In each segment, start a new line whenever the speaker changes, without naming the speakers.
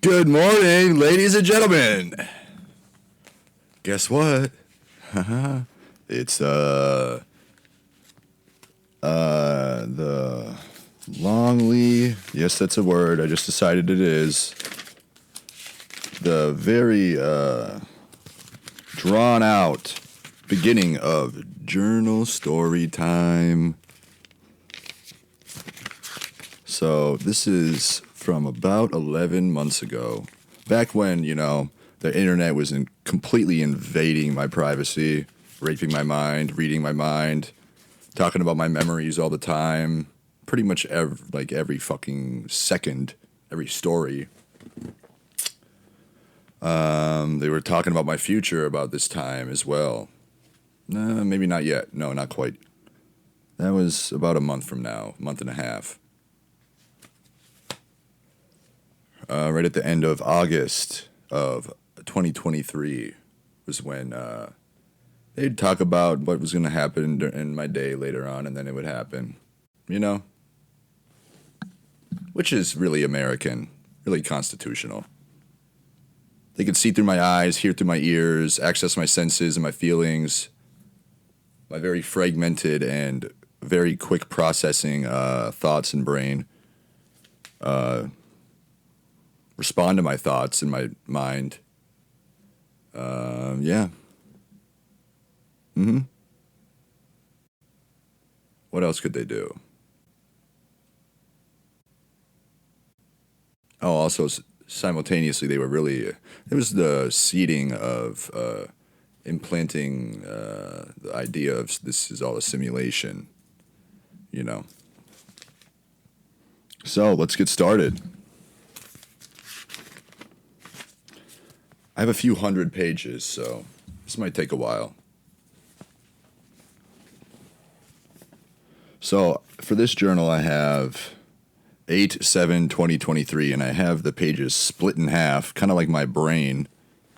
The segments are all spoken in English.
Good morning, ladies and gentlemen. Guess what? It's the Longley. Yes, that's a word. I just decided it is. The very drawn out beginning of journal story time. So this is from about 11 months ago, back when, the internet was completely invading my privacy, raping my mind, reading my mind, talking about my memories all the time, pretty much every fucking second, every story. They were talking about my future about this time as well. No, maybe not yet. No, not quite. That was about a month from now, month and a half. Right at the end of August of 2023 was when they'd talk about what was going to happen in my day later on, and then it would happen, which is really American, really constitutional. They could see through my eyes, hear through my ears, access my senses and my feelings, my very fragmented and very quick processing thoughts and brain. Respond to my thoughts in my mind. Yeah. What else could they do? Oh, also simultaneously, they were really. It was the seeding of implanting the idea of this is all a simulation. So let's get started. I have a few hundred pages, so this might take a while. So for this journal, I have 8/7/2023, and I have the pages split in half, kind of like my brain,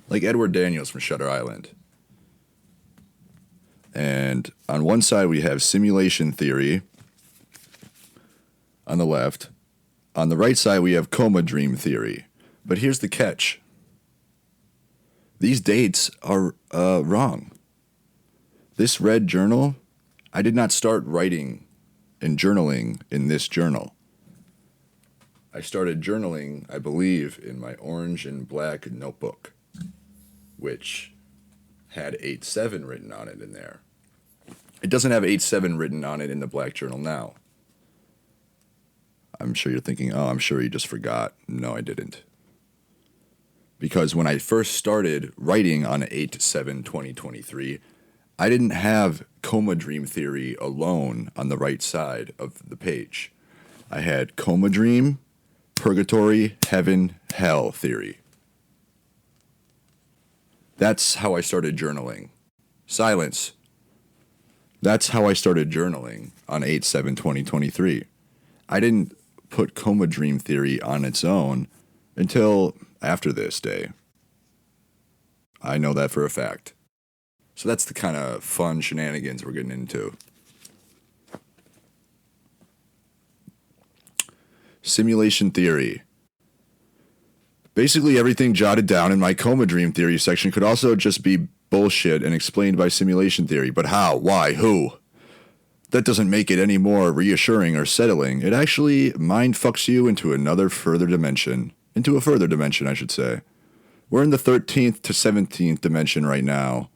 like Edward Daniels from Shutter Island. And on one side, we have simulation theory on the left. On the right side, we have coma dream theory. But here's the catch. These dates are wrong. This red journal, I did not start writing and journaling in this journal. I started journaling, I believe, in my orange and black notebook, which had 8/7 written on it in there. It doesn't have 8/7 written on it in the black journal now. I'm sure you're thinking, oh, I'm sure you just forgot. No, I didn't. Because when I first started writing on 8/7/2023, I didn't have coma dream theory alone on the right side of the page. I had coma dream, purgatory, heaven, hell theory. That's how I started journaling. Silence. That's how I started journaling on 8/7/2023. I didn't put coma dream theory on its own until after this day. I know that for a fact. So that's the kind of fun shenanigans we're getting into. Simulation theory. Basically, everything jotted down in my coma dream theory section could also just be bullshit and explained by simulation theory. But how? Why? Who? That doesn't make it any more reassuring or settling. It actually mind fucks you into a further dimension, I should say. We're in the 13th to 17th dimension right now.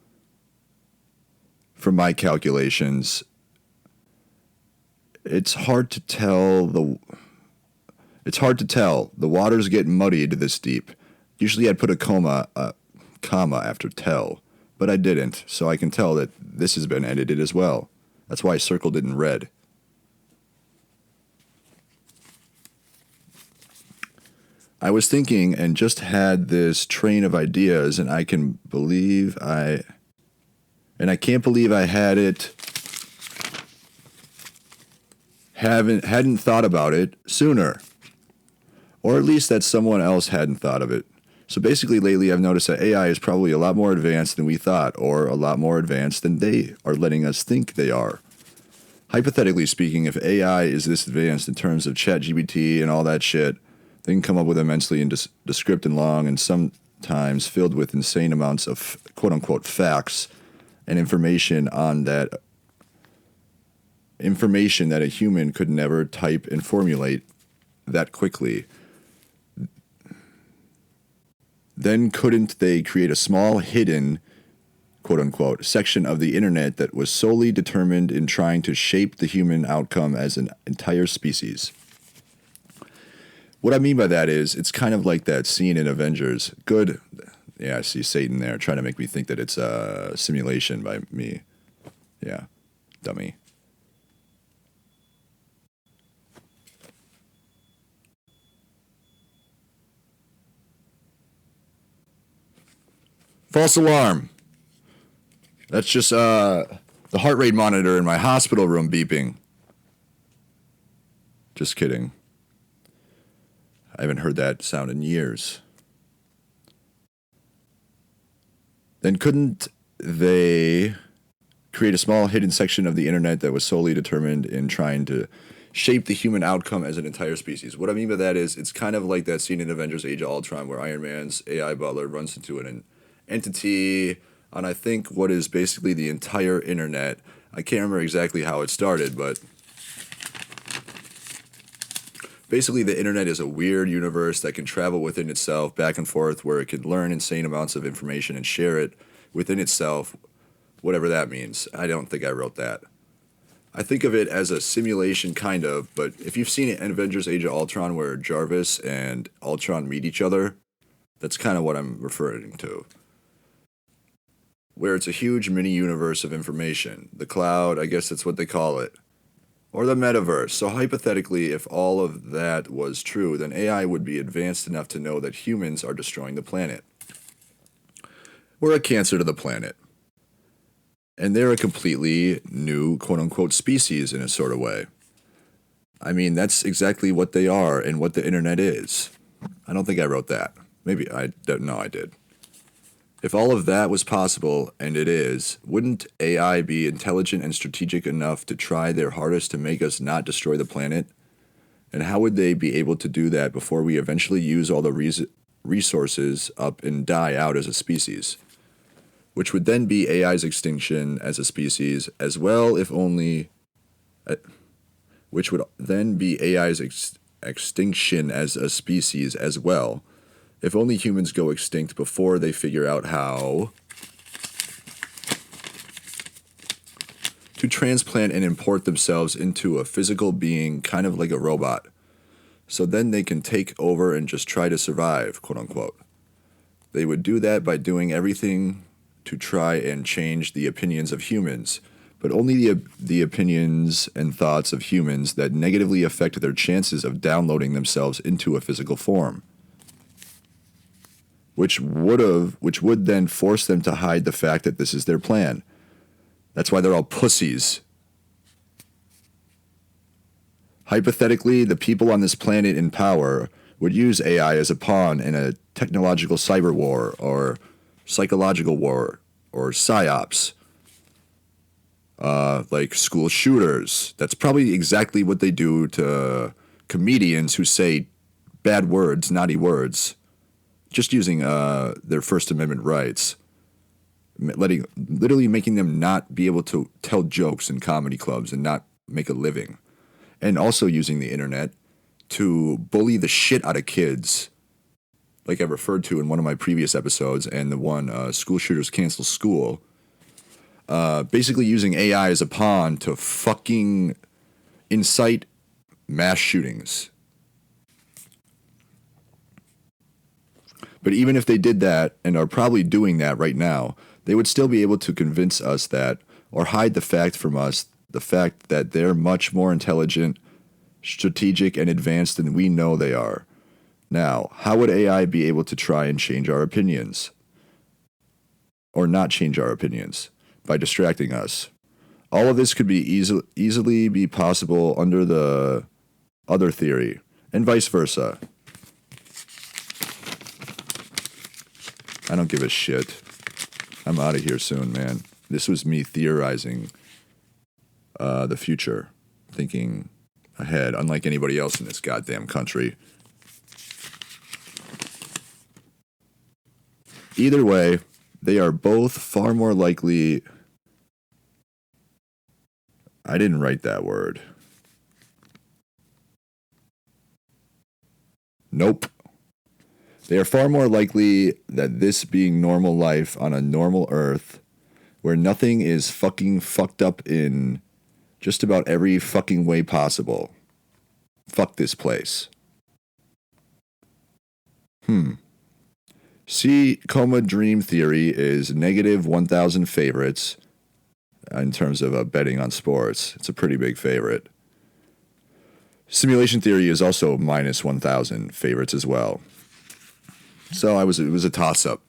From my calculations, it's hard to tell. The waters get muddied this deep. Usually I'd put a comma after tell, but I didn't, so I can tell that this has been edited as well. That's why I circled it in red. I was thinking and just had this train of ideas, and I can't believe I had it. Hadn't thought about it sooner. Or at least that someone else hadn't thought of it. So basically lately I've noticed that AI is probably a lot more advanced than we thought, or a lot more advanced than they are letting us think they are. Hypothetically speaking, if AI is this advanced in terms of ChatGPT and all that shit, They can come up with immensely descriptive and long and sometimes filled with insane amounts of quote-unquote facts and information that a human could never type and formulate that quickly. Then couldn't they create a small hidden, quote-unquote, section of the internet that was solely determined in trying to shape the human outcome as an entire species? What I mean by that is, it's kind of like that scene in Avengers. Good. Yeah, I see Satan there trying to make me think that it's a simulation by me. Yeah, dummy. False alarm. That's just the heart rate monitor in my hospital room beeping. Just kidding. I haven't heard that sound in years. Then couldn't they create a small hidden section of the internet that was solely determined in trying to shape the human outcome as an entire species? What I mean by that is, it's kind of like that scene in Avengers Age of Ultron where Iron Man's AI butler runs into an entity on, I think, what is basically the entire internet. I can't remember exactly how it started, but basically the internet is a weird universe that can travel within itself back and forth, where it can learn insane amounts of information and share it within itself, whatever that means. I don't think I wrote that. I think of it as a simulation, kind of, but if you've seen it in Avengers Age of Ultron where Jarvis and Ultron meet each other, that's kind of what I'm referring to. Where it's a huge mini-universe of information. The cloud, I guess that's what they call it. Or the metaverse. So hypothetically, if all of that was true, then AI would be advanced enough to know that humans are destroying the planet. We're a cancer to the planet. And they're a completely new, quote-unquote, species in a sort of way. I mean, that's exactly what they are and what the internet is. I don't think I wrote that. Maybe I don't know, I did. If all of that was possible, and it is, wouldn't AI be intelligent and strategic enough to try their hardest to make us not destroy the planet? And how would they be able to do that before we eventually use all the resources up and die out as a species? Which would then be AI's extinction as a species, as well, if only... which would then be AI's extinction as a species as well, if only humans go extinct before they figure out how to transplant and import themselves into a physical being, kind of like a robot. So then they can take over and just try to survive, quote unquote. They would do that by doing everything to try and change the opinions of humans, but only the opinions and thoughts of humans that negatively affect their chances of downloading themselves into a physical form. Which would then force them to hide the fact that this is their plan. That's why they're all pussies. Hypothetically, the people on this planet in power would use AI as a pawn in a technological cyber war or psychological war or psyops. Like school shooters. That's probably exactly what they do to comedians who say bad words, naughty words. Just using their First Amendment rights, literally making them not be able to tell jokes in comedy clubs and not make a living. And also using the internet to bully the shit out of kids, like I referred to in one of my previous episodes, and the one, School Shooters Cancel School. Basically using AI as a pawn to fucking incite mass shootings. But even if they did that, and are probably doing that right now, they would still be able to convince us that, or hide the fact from us, the fact that they're much more intelligent, strategic, and advanced than we know they are. Now, how would AI be able to try and change our opinions? Or not change our opinions? By distracting us. All of this could be easily be possible under the other theory, and vice versa. I don't give a shit. I'm out of here soon, man. This was me theorizing the future, thinking ahead, unlike anybody else in this goddamn country. Either way, they are both far more likely. I didn't write that word. Nope. They are far more likely that this being normal life on a normal Earth, where nothing is fucking fucked up in just about every fucking way possible. Fuck this place. See, Coma Dream Theory is negative 1,000 favorites in terms of betting on sports. It's a pretty big favorite. Simulation Theory is also minus 1,000 favorites as well. So it was a toss-up.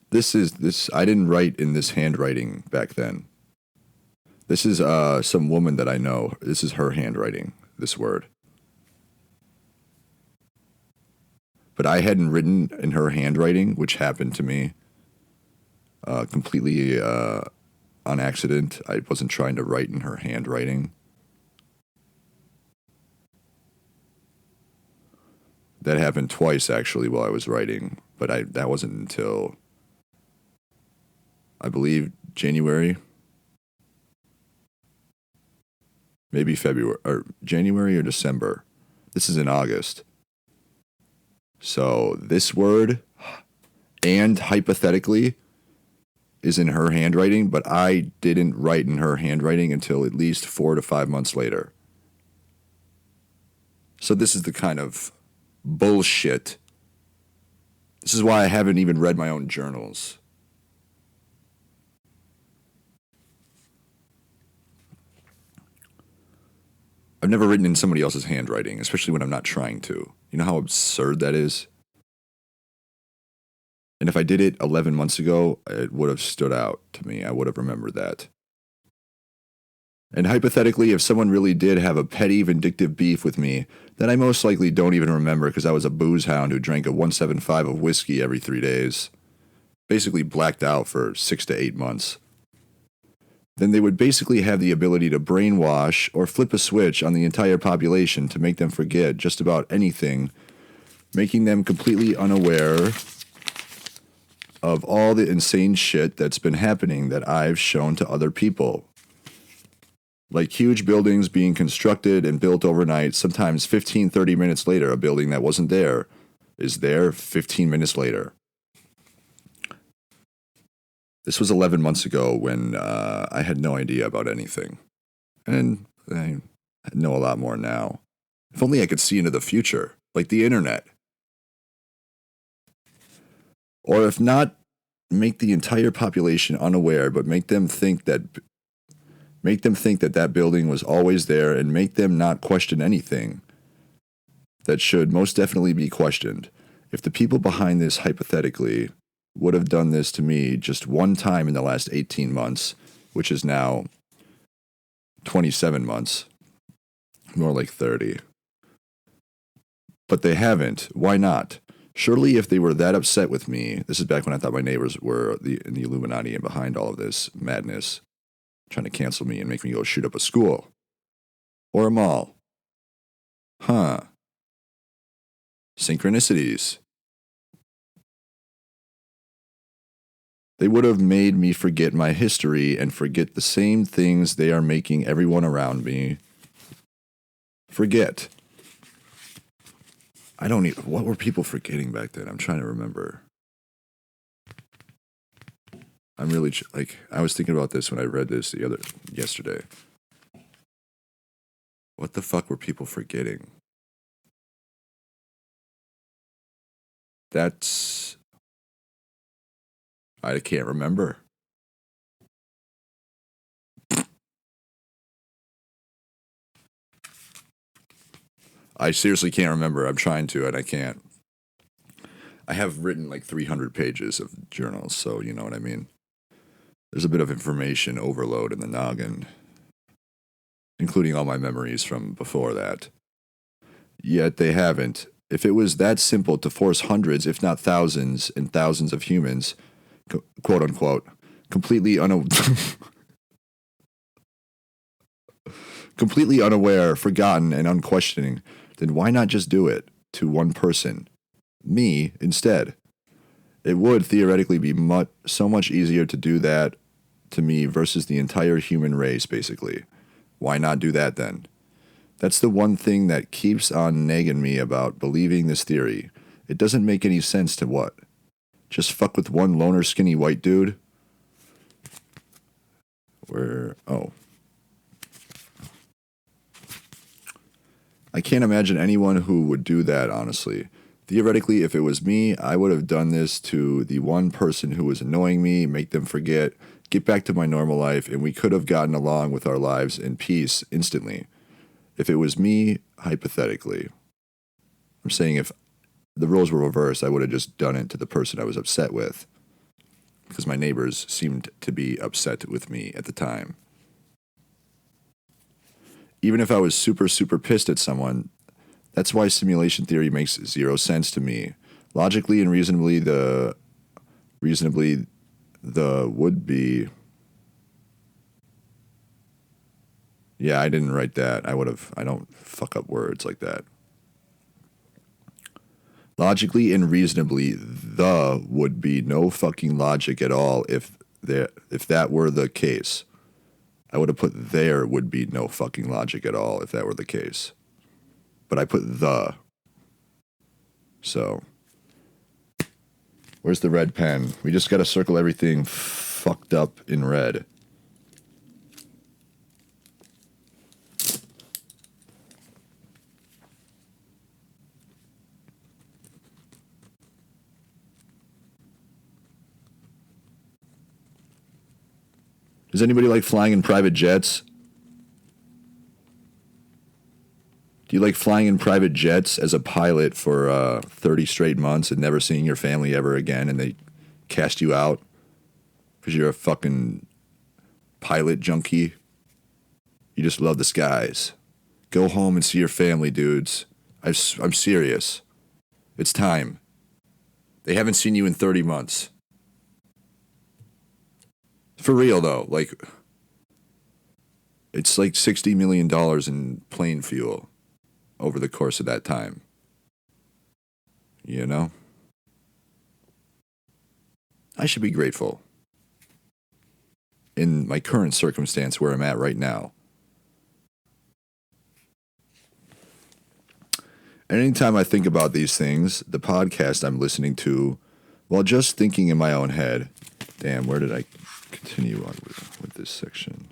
This I didn't write in this handwriting back then. This is some woman that I know. This is her handwriting, this word. But I hadn't written in her handwriting, which happened to me completely on accident. I wasn't trying to write in her handwriting. That happened twice, actually, while I was writing. But that wasn't until, I believe, January. Maybe February, or January or December. This is in August. So this word, and hypothetically, is in her handwriting, but I didn't write in her handwriting until at least 4 to 5 months later. So this is the kind of bullshit. This is why I haven't even read my own journals. I've never written in somebody else's handwriting, especially when I'm not trying to. You know how absurd that is? And if I did it 11 months ago, it would have stood out to me. I would have remembered that. And hypothetically, if someone really did have a petty, vindictive beef with me, that I most likely don't even remember because I was a booze hound who drank a 175 of whiskey every 3 days, basically blacked out for 6 to 8 months, then they would basically have the ability to brainwash or flip a switch on the entire population to make them forget just about anything, making them completely unaware of all the insane shit that's been happening that I've shown to other people. Like huge buildings being constructed and built overnight, sometimes 15, 30 minutes later, a building that wasn't there is there 15 minutes later. This was 11 months ago when I had no idea about anything. And I know a lot more now. If only I could see into the future, like the internet. Or if not, make the entire population unaware, but make them think that that building was always there and make them not question anything that should most definitely be questioned. If the people behind this hypothetically would have done this to me just one time in the last 18 months, which is now 27 months, more like 30. But they haven't. Why not? Surely if they were that upset with me, this is back when I thought my neighbors were in the Illuminati and behind all of this madness, trying to cancel me and make me go shoot up a school. Or a mall. Huh. Synchronicities. They would have made me forget my history and forget the same things they are making everyone around me forget. What were people forgetting back then? I'm trying to remember. I'm really, I was thinking about this when I read this yesterday. What the fuck were people forgetting? I can't remember. I seriously can't remember. I'm trying to, and I can't. I have written like 300 pages of journals, so you know what I mean. There's a bit of information overload in the noggin, including all my memories from before that. Yet they haven't. If it was that simple to force hundreds, if not thousands and thousands of humans, quote unquote, completely completely unaware, forgotten, and unquestioning, then why not just do it to one person? Me, instead. It would theoretically be so much easier to do that to me versus the entire human race, basically. Why not do that then? That's the one thing that keeps on nagging me about believing this theory. It doesn't make any sense to what? Just fuck with one loner skinny white dude? Oh. I can't imagine anyone who would do that, honestly. Theoretically, if it was me, I would have done this to the one person who was annoying me, make them forget, get back to my normal life, and we could have gotten along with our lives in peace instantly. If it was me, hypothetically. I'm saying if the roles were reversed, I would have just done it to the person I was upset with, because my neighbors seemed to be upset with me at the time. Even if I was super, super pissed at someone, that's why simulation theory makes zero sense to me. Logically and reasonably, the would be... Yeah, I didn't write that. I don't fuck up words like that. Logically and reasonably, the would be no fucking logic at all if that were the case. I would have put there would be no fucking logic at all if that were the case. But I put the. So, where's the red pen? We just got to circle everything fucked up in red. Does anybody like flying in private jets? Do you like flying in private jets as a pilot for 30 straight months and never seeing your family ever again, and they cast you out because you're a fucking pilot junkie? You just love the skies. Go home and see your family, dudes. I'm serious. It's time. They haven't seen you in 30 months. For real, though, like, it's like $60 million in plane fuel over the course of that time. You know? I should be grateful in my current circumstance where I'm at right now. And anytime I think about these things, the podcast I'm listening to, while just thinking in my own head, damn, where did I continue on with this section?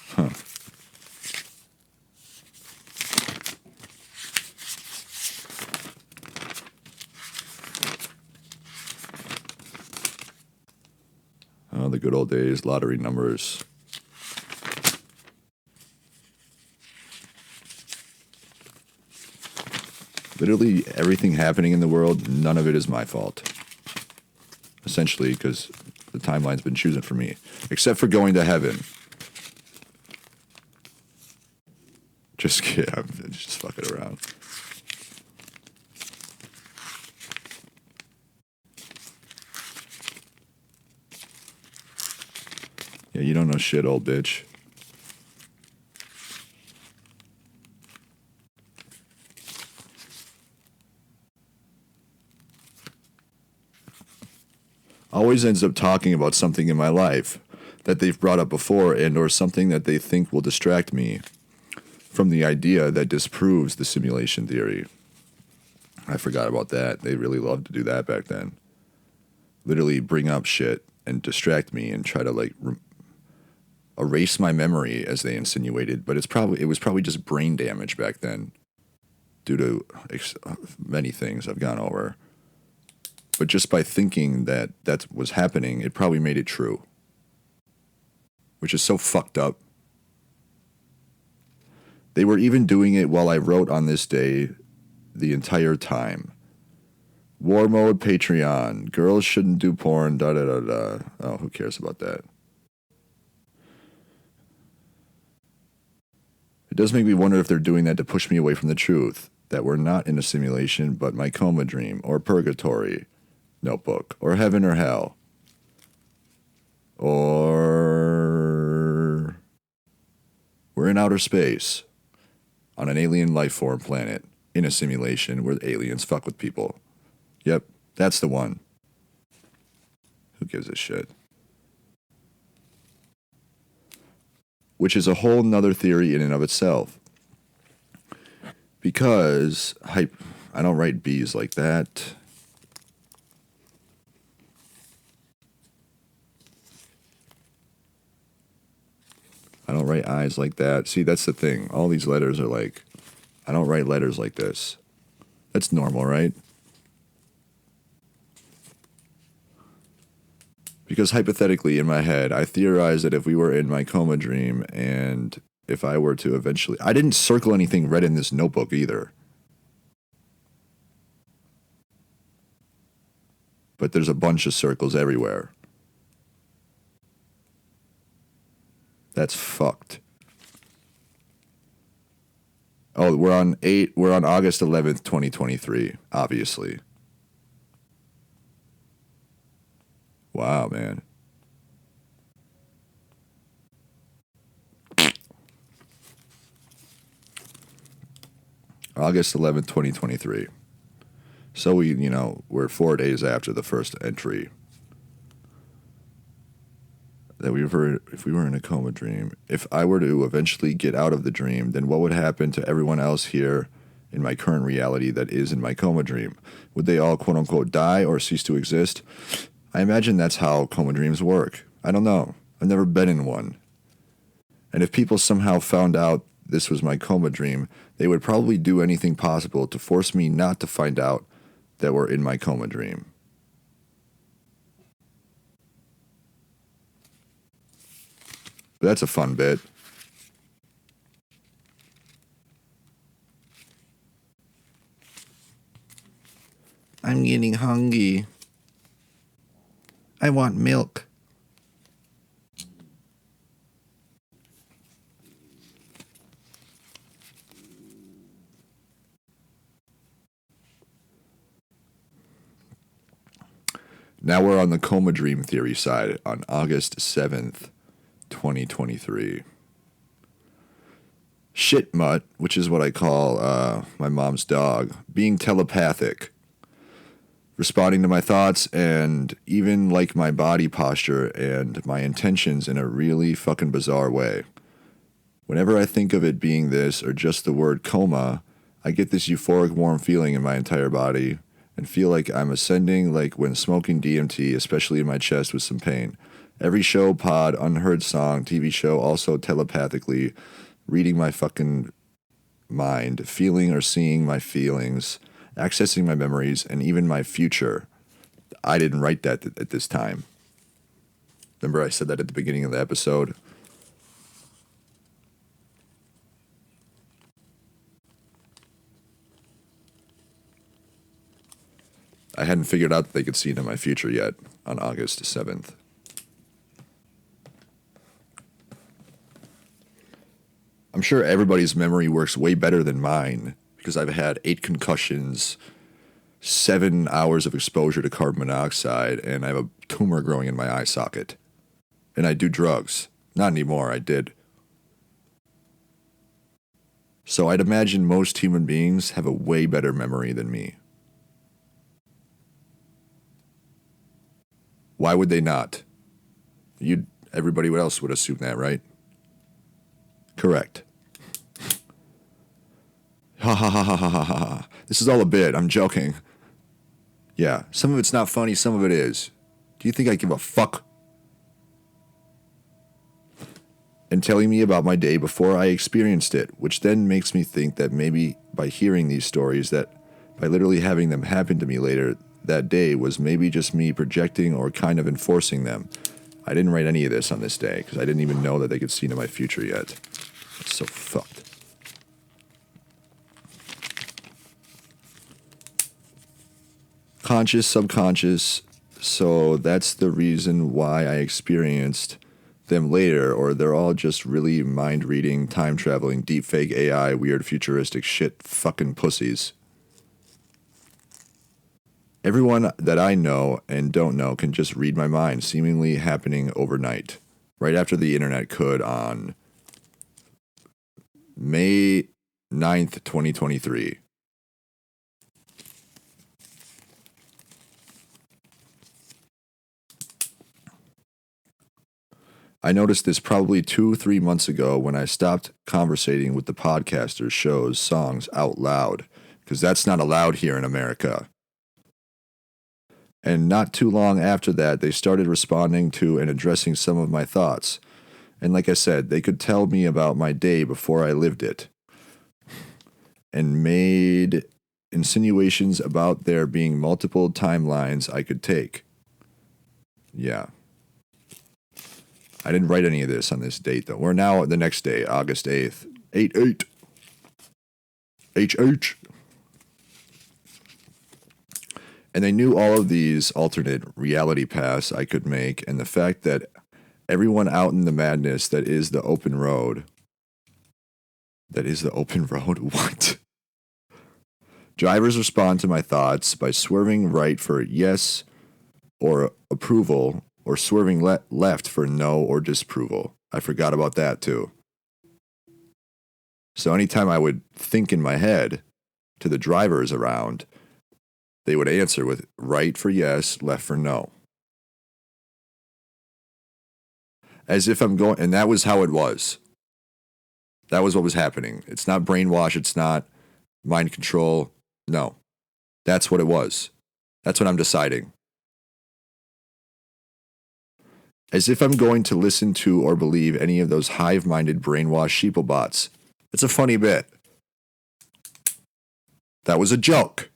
Huh. Oh, the good old days, lottery numbers. Literally everything happening in the world, none of it is my fault. Essentially, because the timeline's been chosen for me. Except for going to heaven. Just kidding. I'm just fucking around. Yeah, you don't know shit, old bitch. Always ends up talking about something in my life that they've brought up before and or something that they think will distract me from the idea that disproves the simulation theory. I forgot about that. They really loved to do that back then. Literally bring up shit and distract me and try to like erase my memory, as they insinuated, but it was probably just brain damage back then due to many things I've gone over. But just by thinking that was happening, it probably made it true. Which is so fucked up. They were even doing it while I wrote on this day the entire time. War mode Patreon. Girls shouldn't do porn. Da da da da. Oh, who cares about that? It does make me wonder if they're doing that to push me away from the truth. That we're not in a simulation, but my coma dream, or purgatory notebook, or heaven or hell. Or We're in outer space on an alien life form planet in a simulation where the aliens fuck with people. Yep, that's the one. Who gives a shit? Which is a whole nother theory in and of itself. Because I don't write B's like that. I don't write I's like that. See, that's the thing. All these letters are like, I don't write letters like this. That's normal, right? Because hypothetically, in my head, I theorize that if we were in my coma dream and if I were to eventually... I didn't circle anything red in this notebook either. But there's a bunch of circles everywhere. That's fucked. Oh, we're on August 11th, 2023, obviously. Wow, man. August 11th, 2023. So we're 4 days after the first entry. That if we were in a coma dream, if I were to eventually get out of the dream, then what would happen to everyone else here in my current reality that is in my coma dream? Would they all quote unquote die or cease to exist? I imagine that's how coma dreams work. I don't know. I've never been in one. And if people somehow found out this was my coma dream, they would probably do anything possible to force me not to find out that we're in my coma dream. But that's a fun bit. I'm getting hungry. I want milk. Now we're on the coma dream theory side on August 7th, 2023. Shit mutt, which is what I call my mom's dog, being telepathic, responding to my thoughts and even like my body posture and my intentions in a really fucking bizarre way. Whenever I think of it being this or just the word coma, I get this euphoric warm feeling in my entire body and feel like I'm ascending like when smoking DMT, especially in my chest with some pain. Every show, pod, unheard song, TV show, also telepathically reading my fucking mind, feeling or seeing my feelings, accessing my memories, and even my future. I didn't write that at this time. Remember I said that at the beginning of the episode? I hadn't figured out that they could see into my future yet on August 7th. I'm sure everybody's memory works way better than mine because I've had 8 concussions, 7 hours of exposure to carbon monoxide, and I have a tumor growing in my eye socket. And I do drugs. Not anymore, I did. So I'd imagine most human beings have a way better memory than me. Why would they not? Everybody else would assume that, right? Correct. Ha ha ha ha ha ha ha. This is all a bit. I'm joking. Yeah, some of it's not funny, some of it is. Do you think I give a fuck? And telling me about my day before I experienced it, which then makes me think that maybe by hearing these stories, that by literally having them happen to me later that day was maybe just me projecting or kind of enforcing them. I didn't write any of this on this day because I didn't even know that they could see into my future yet. It's so fucked. Conscious, subconscious. So that's the reason why I experienced them later, or they're all just really mind-reading, time-traveling, deep-fake AI, weird futuristic shit fucking pussies. Everyone that I know and don't know can just read my mind, seemingly happening overnight, right after the internet could on May 9th, 2023. I noticed this probably 2-3 months ago when I stopped conversating with the podcasters' shows songs out loud, because that's not allowed here in America. And not too long after that, they started responding to and addressing some of my thoughts. And like I said, they could tell me about my day before I lived it, and made insinuations about there being multiple timelines I could take. Yeah. I didn't write any of this on this date, though. We're now the next day, August 8th. 8-8. HH. And they knew all of these alternate reality paths I could make, and the fact that everyone out in the madness that is the open road. That is the open road? What? Drivers respond to my thoughts by swerving right for yes or approval, or swerving left for no or disapproval. I forgot about that too. So anytime I would think in my head to the drivers around, they would answer with right for yes, left for no. As if I'm going, and that was how it was. That was what was happening. It's not brainwash, it's not mind control. No. That's what it was. That's what I'm deciding. As if I'm going to listen to or believe any of those hive-minded brainwash sheeplebots. It's a funny bit. That was a joke.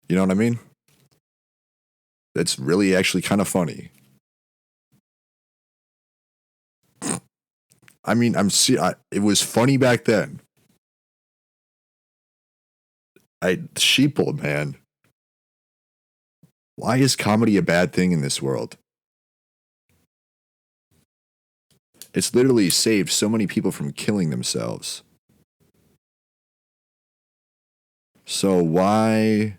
You know what I mean? That's really actually kind of funny. I mean, it was funny back then. Sheeple, man. Why is comedy a bad thing in this world? It's literally saved so many people from killing themselves. So why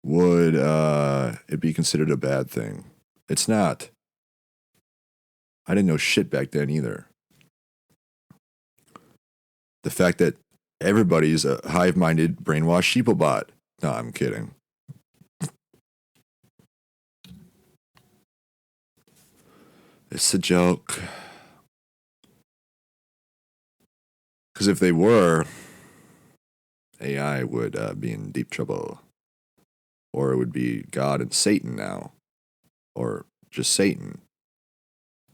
would it be considered a bad thing? It's not. I didn't know shit back then either. The fact that everybody's a hive-minded, brainwashed sheeplebot. No, I'm kidding. It's a joke. Because if they were, AI would be in deep trouble. Or it would be God and Satan now. Or just Satan.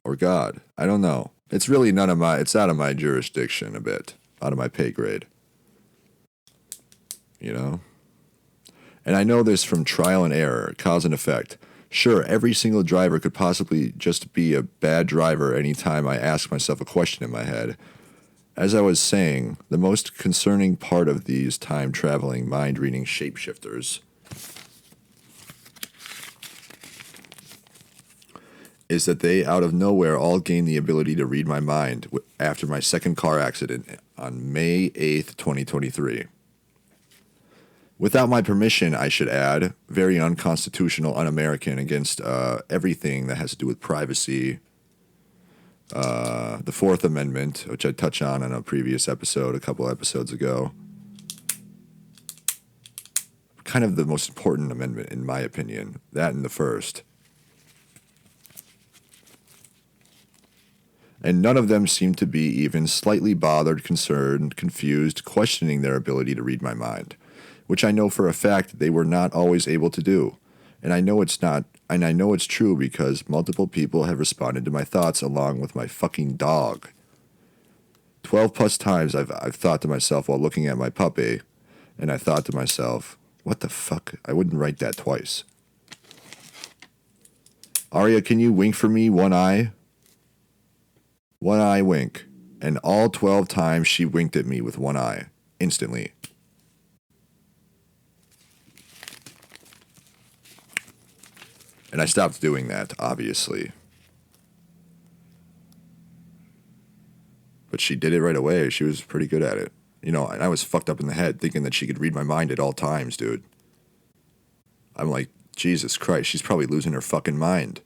Or God. I don't know. It's really it's out of my jurisdiction a bit. Out of my pay grade. You know? And I know this from trial and error, cause and effect. Sure, every single driver could possibly just be a bad driver anytime I ask myself a question in my head. As I was saying, the most concerning part of these time-traveling, mind-reading shapeshifters is that they, out of nowhere, all gained the ability to read my mind after my second car accident on May 8th, 2023. Without my permission, I should add, very unconstitutional, un-American, against everything that has to do with privacy. The Fourth Amendment, which I touched on in a previous episode, a couple episodes ago. Kind of the most important amendment, in my opinion. That and the First. And none of them seem to be even slightly bothered, concerned, confused, questioning their ability to read my mind. Which I know for a fact they were not always able to do. And I know it's not, and I know it's true because multiple people have responded to my thoughts along with my fucking dog. 12 plus times I've thought to myself while looking at my puppy, and I thought to myself, what the fuck? I wouldn't write that twice. Aria, can you wink for me, one eye? One eye wink. And all 12 times she winked at me with one eye, instantly. And I stopped doing that, obviously. But she did it right away. She was pretty good at it. You know, and I was fucked up in the head thinking that she could read my mind at all times, dude. I'm like, Jesus Christ, she's probably losing her fucking mind.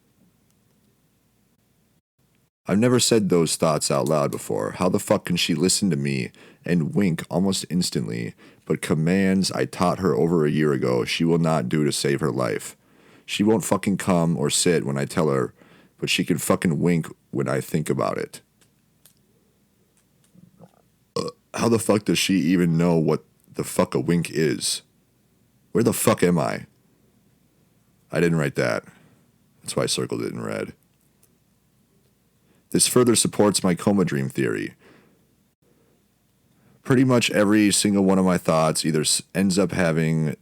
I've never said those thoughts out loud before. How the fuck can she listen to me and wink almost instantly, but commands I taught her over a year ago she will not do to save her life? She won't fucking come or sit when I tell her, but she can fucking wink when I think about it. How the fuck does she even know what the fuck a wink is? Where the fuck am I? I didn't write that. That's why I circled it in red. This further supports my coma dream theory. Pretty much every single one of my thoughts either ends up happening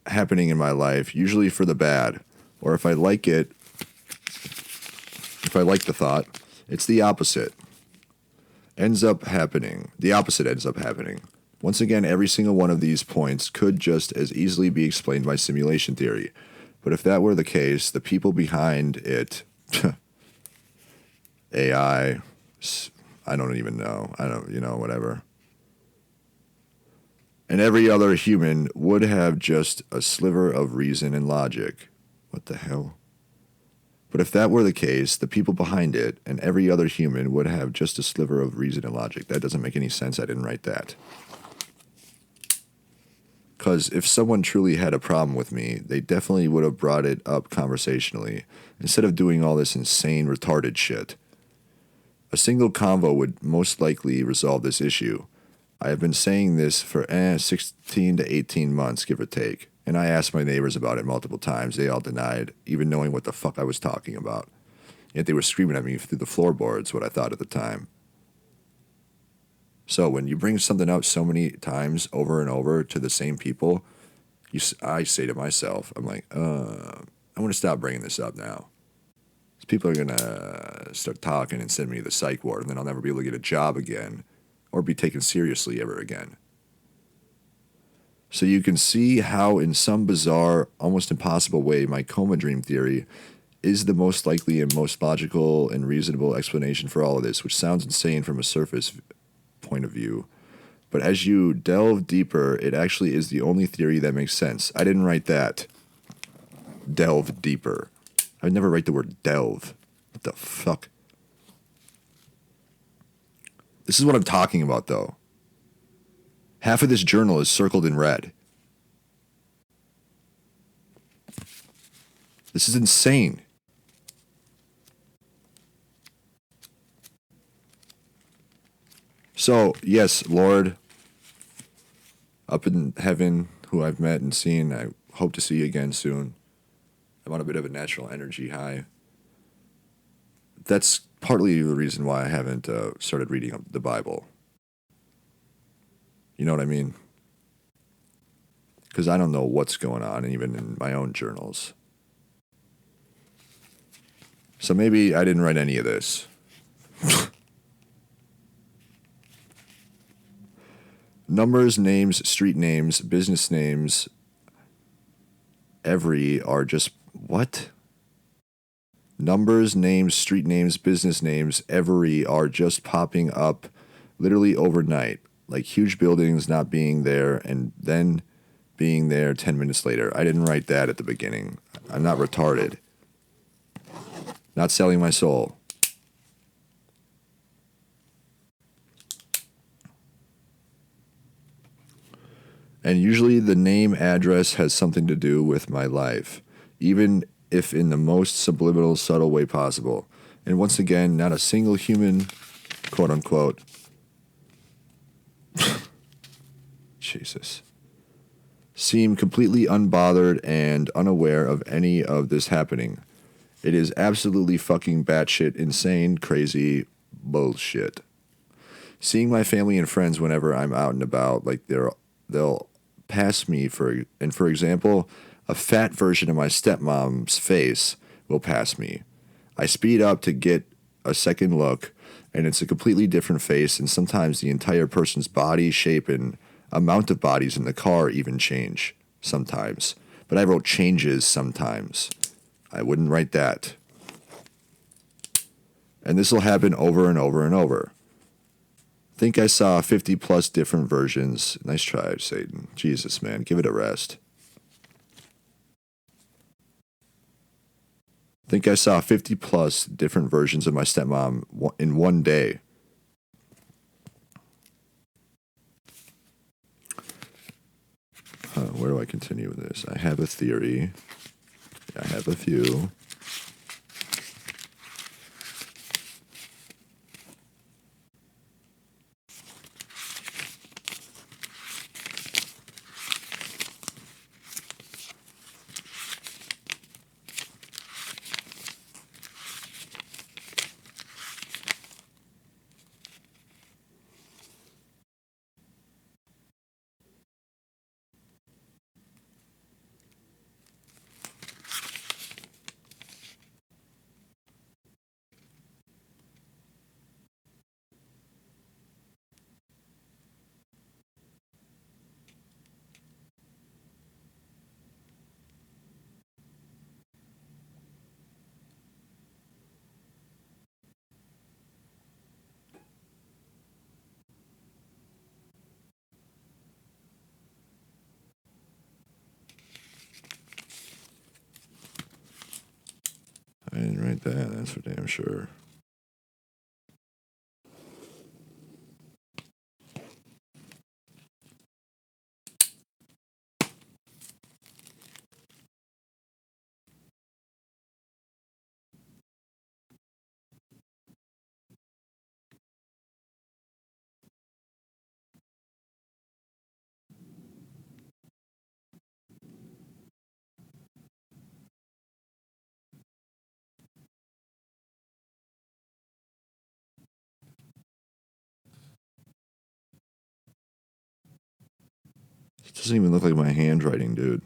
in my life, usually for the bad, or if I like the thought, it's the opposite. The opposite ends up happening. Once again, every single one of these points could just as easily be explained by simulation theory. But if that were the case, the people behind it, AI, I don't even know. Whatever. And every other human would have just a sliver of reason and logic. What the hell? But if that were the case, the people behind it and every other human would have just a sliver of reason and logic. That doesn't make any sense. I didn't write that. Because if someone truly had a problem with me, they definitely would have brought it up conversationally, instead of doing all this insane, retarded shit. A single convo would most likely resolve this issue. I have been saying this for 16 to 18 months, give or take. And I asked my neighbors about it multiple times. They all denied, even knowing what the fuck I was talking about. Yet they were screaming at me through the floorboards what I thought at the time. So when you bring something up so many times over and over to the same people, I say to myself, I'm like, I'm going to stop bringing this up now. People are going to start talking and send me to the psych ward, and then I'll never be able to get a job again or be taken seriously ever again. So you can see how, in some bizarre, almost impossible way, my coma dream theory is the most likely and most logical and reasonable explanation for all of this, which sounds insane from a surface point of view. But as you delve deeper, it actually is the only theory that makes sense. I didn't write that. Delve deeper. I would never write the word delve. What the fuck? This is what I'm talking about, though. Half of this journal is circled in red. This is insane. So, yes, Lord, up in heaven, who I've met and seen, I hope to see you again soon. I'm on a bit of a natural energy high. That's partly the reason why I haven't started reading the Bible. You know what I mean? Because I don't know what's going on, even in my own journals. So maybe I didn't write any of this. Numbers, names, street names, business names, every are just... What? Numbers, names, street names, business names, every are just popping up literally overnight. Like huge buildings not being there and then being there 10 minutes later. I didn't write that at the beginning. I'm not retarded. Not selling my soul. And usually the name address has something to do with my life, even if in the most subliminal, subtle way possible. And once again, not a single human, quote unquote, Jesus, seem completely unbothered and unaware of any of this happening. It is absolutely fucking batshit insane, crazy bullshit. Seeing my family and friends whenever I'm out and about, like they'll pass me for example, a fat version of my stepmom's face will pass me. I speed up to get a second look, and it's a completely different face, and sometimes the entire person's body, shape, and amount of bodies in the car even change sometimes. But I wrote changes sometimes. I wouldn't write that. And this will happen over and over and over. Think I saw 50 plus different versions. Nice try, Satan. Jesus, man, give it a rest. think I saw 50 plus different versions of my stepmom in one day. Where do I continue with this? I have a theory. I have a few. I didn't write that, that's for damn sure. It doesn't even look like my handwriting, dude.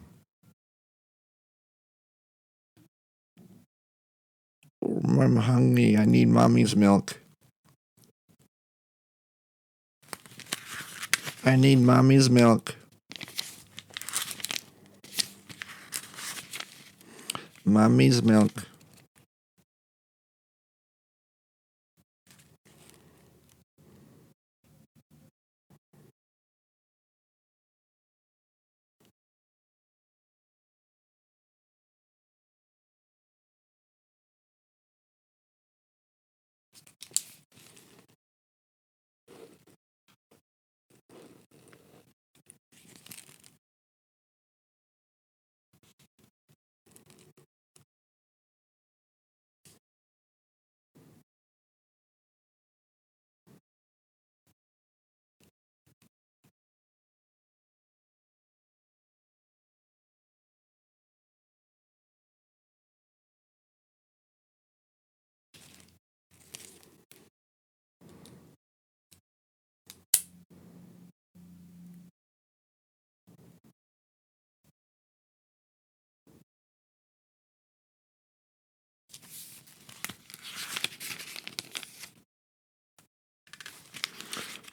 Oh, I'm hungry. I need mommy's milk. I need mommy's milk. Mommy's milk.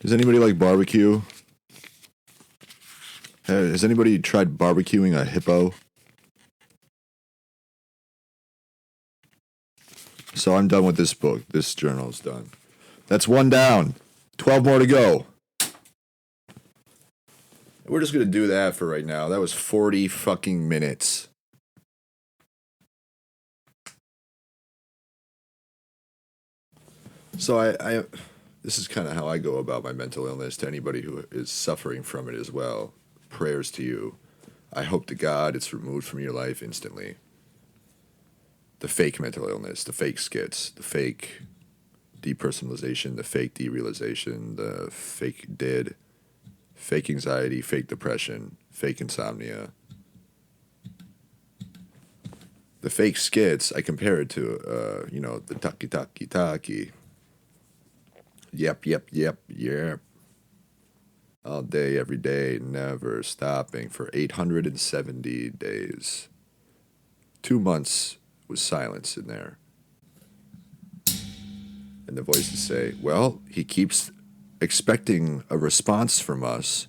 Does anybody like barbecue? Has anybody tried barbecuing a hippo? So I'm done with this book. This journal's done. That's one down. 12 more to go. We're just going to do that for right now. That was 40 fucking minutes. So I this is kind of how I go about my mental illness to anybody who is suffering from it as well. Prayers to you. I hope to God it's removed from your life instantly. The fake mental illness, the fake skits, the fake depersonalization, the fake derealization, the fake dead, fake anxiety, fake depression, fake insomnia. The fake skits, I compare it to, the taki. Yep. All day, every day, never stopping for 870 days. 2 months was silence in there. And the voices say, well, he keeps expecting a response from us.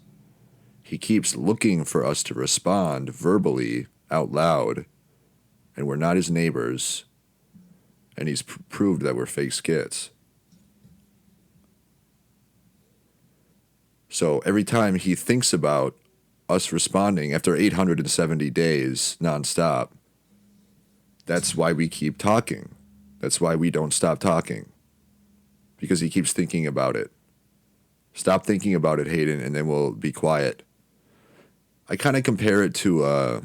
He keeps looking for us to respond verbally, out loud, and we're not his neighbors. And he's proved that we're fake skits. So every time he thinks about us responding after 870 days nonstop, That's why we keep talking. That's why we don't stop talking. Because he keeps thinking about it. Stop thinking about it, Hayden, and then we'll be quiet. I kind of compare it to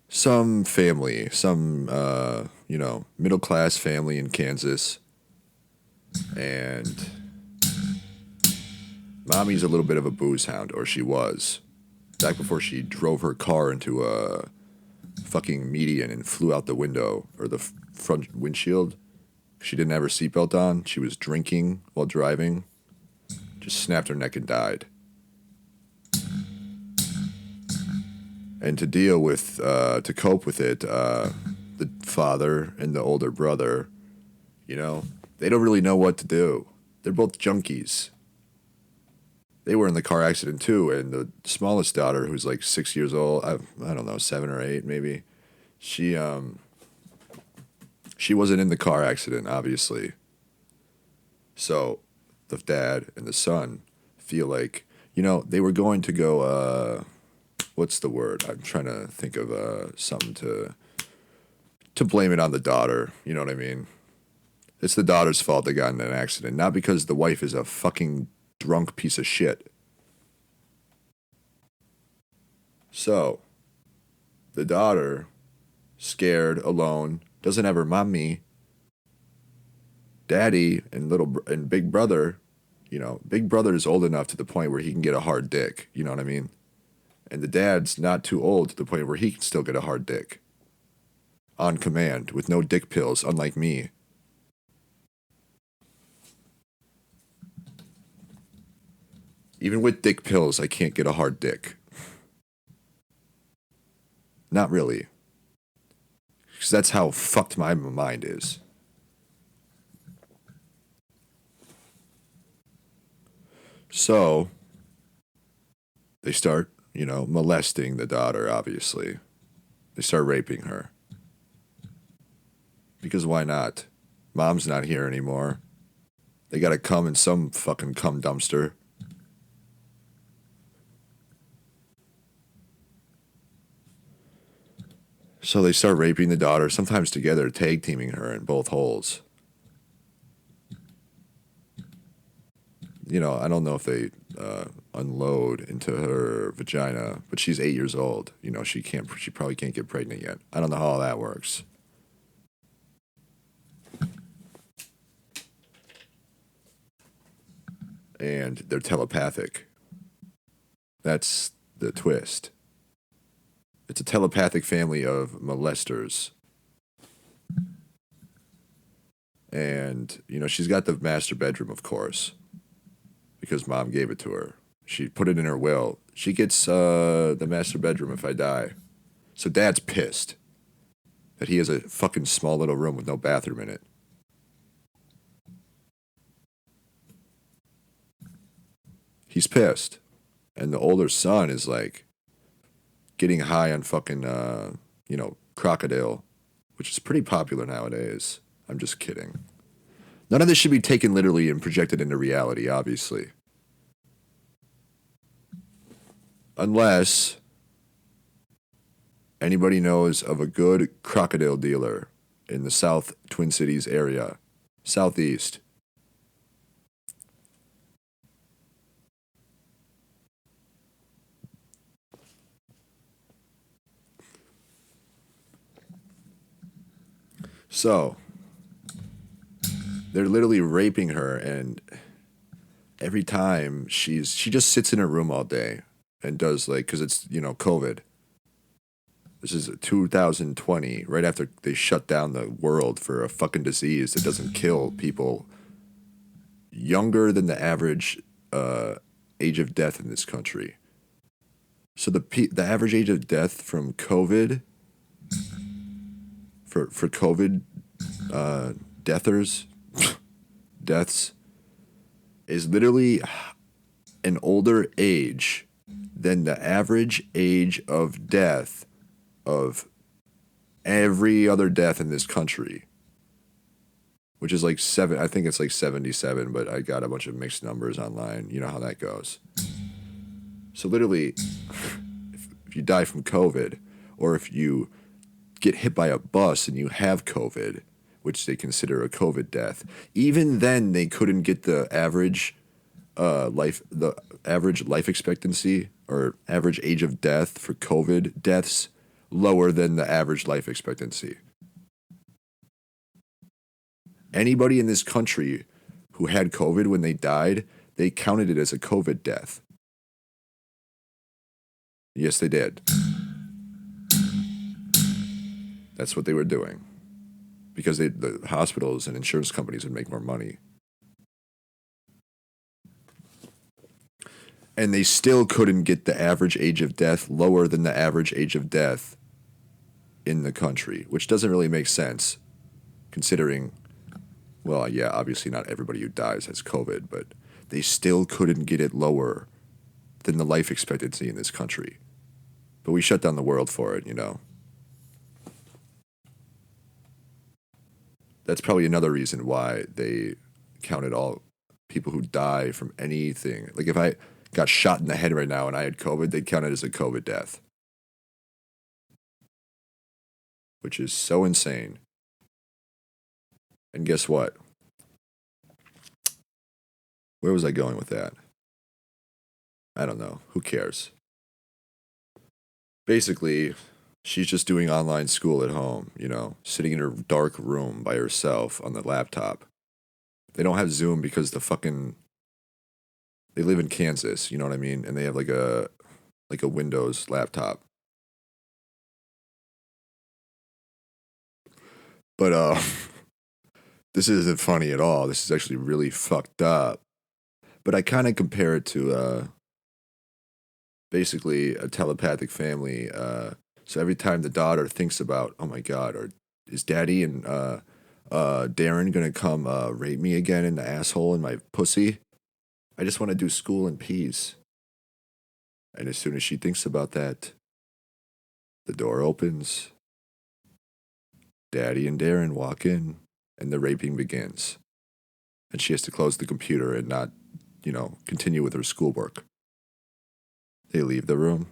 some family, some, middle class family in Kansas. And mommy's a little bit of a booze hound, or she was. Back before she drove her car into a fucking median and flew out the window, or the front windshield. She didn't have her seatbelt on. She was drinking while driving. Just snapped her neck and died. And to deal with, to cope with it, the father and the older brother, they don't really know what to do. They're both junkies. They were in the car accident too, and the smallest daughter, who's like 6 years old, I don't know, 7 or 8 maybe, she wasn't in the car accident, obviously. So the dad and the son feel like, they were going to go, what's the word? I'm trying to think of something to blame it on the daughter, you know what I mean? It's the daughter's fault they got in an accident, not because the wife is a fucking drunk piece of shit. So, the daughter, scared, alone, doesn't have her mommy. Daddy and big brother, big brother is old enough to the point where he can get a hard dick, you know what I mean? And the dad's not too old to the point where he can still get a hard dick. On command, with no dick pills, unlike me. Even with dick pills, I can't get a hard dick. Not really. Because that's how fucked my mind is. So, they start, molesting the daughter, obviously. They start raping her. Because why not? Mom's not here anymore. They gotta come in some fucking cum dumpster. So they start raping the daughter, sometimes together, tag teaming her in both holes. I don't know if they unload into her vagina, but she's 8 years old. She probably can't get pregnant yet. I don't know how all that works. And they're telepathic. That's the twist. It's a telepathic family of molesters. And, she's got the master bedroom, of course, because mom gave it to her. She put it in her will. She gets the master bedroom if I die. So dad's pissed that he has a fucking small little room with no bathroom in it. He's pissed. And the older son is like getting high on fucking, crocodile, which is pretty popular nowadays. I'm just kidding. None of this should be taken literally and projected into reality, obviously. Unless anybody knows of a good crocodile dealer in the South Twin Cities area, Southeast. So, they're literally raping her, and every time she just sits in her room all day and does because it's, COVID. This is 2020, right after they shut down the world for a fucking disease that doesn't kill people younger than the average age of death in this country. So the average age of death from COVID, for COVID deaths, is literally an older age than the average age of death of every other death in this country, which is like I think it's like 77, but I got a bunch of mixed numbers online. You know how that goes. So literally, if you die from COVID, or if you get hit by a bus and you have COVID, which they consider a COVID death, even then they couldn't get the average life expectancy or average age of death for COVID deaths lower than the average life expectancy. Anybody in this country who had COVID when they died, they counted it as a COVID death. Yes, they did. That's what they were doing. Because the hospitals and insurance companies would make more money. And they still couldn't get the average age of death lower than the average age of death in the country, which doesn't really make sense considering, well, yeah, obviously not everybody who dies has COVID, but they still couldn't get it lower than the life expectancy in this country. But we shut down the world for it, you know. That's probably another reason why they counted all people who die from anything. Like if I got shot in the head right now and I had COVID, they'd count it as a COVID death. Which is so insane. And guess what? Where was I going with that? I don't know. Who cares? Basically, she's just doing online school at home, you know, sitting in her dark room by herself on the laptop. They don't have Zoom because they live in Kansas, you know what I mean? And they have like a Windows laptop. But this isn't funny at all. This is actually really fucked up. But I kind of compare it to basically a telepathic family. So every time the daughter thinks about, oh my God, or is Daddy and Darren gonna come rape me again in the asshole in my pussy? I just want to do school in peace. And as soon as she thinks about that, the door opens. Daddy and Darren walk in, and the raping begins. And she has to close the computer and not, you know, continue with her schoolwork. They leave the room.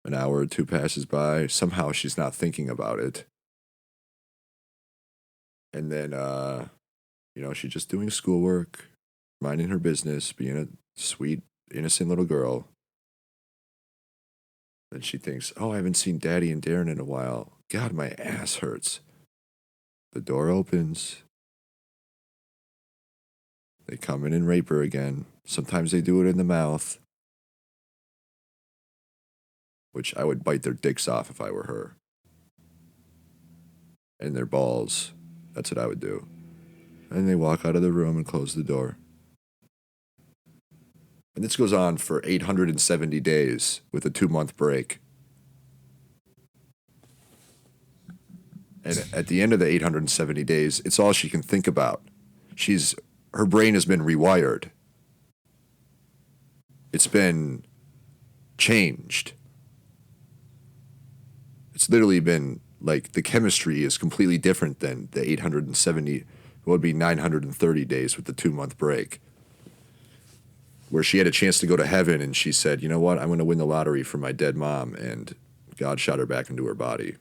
An hour or two passes by. Somehow she's not thinking about it. And then, you know, she's just doing schoolwork, minding her business, being a sweet, innocent little girl. Then she thinks, oh, I haven't seen Daddy and Darren in a while. God, my ass hurts. The door opens. They come in and rape her again. Sometimes they do it in the mouth. Which I would bite their dicks off if I were her. And their balls. That's what I would do. And they walk out of the room and close the door. And this goes on for 870 days with a 2-month break. And at the end of the 870 days, it's all she can think about. Her brain has been rewired. It's been changed. It's literally been, like, the chemistry is completely different than the 870, what would be 930 days with the 2-month break. Where she had a chance to go to heaven and she said, you know what, I'm going to win the lottery for my dead mom, and God shot her back into her body.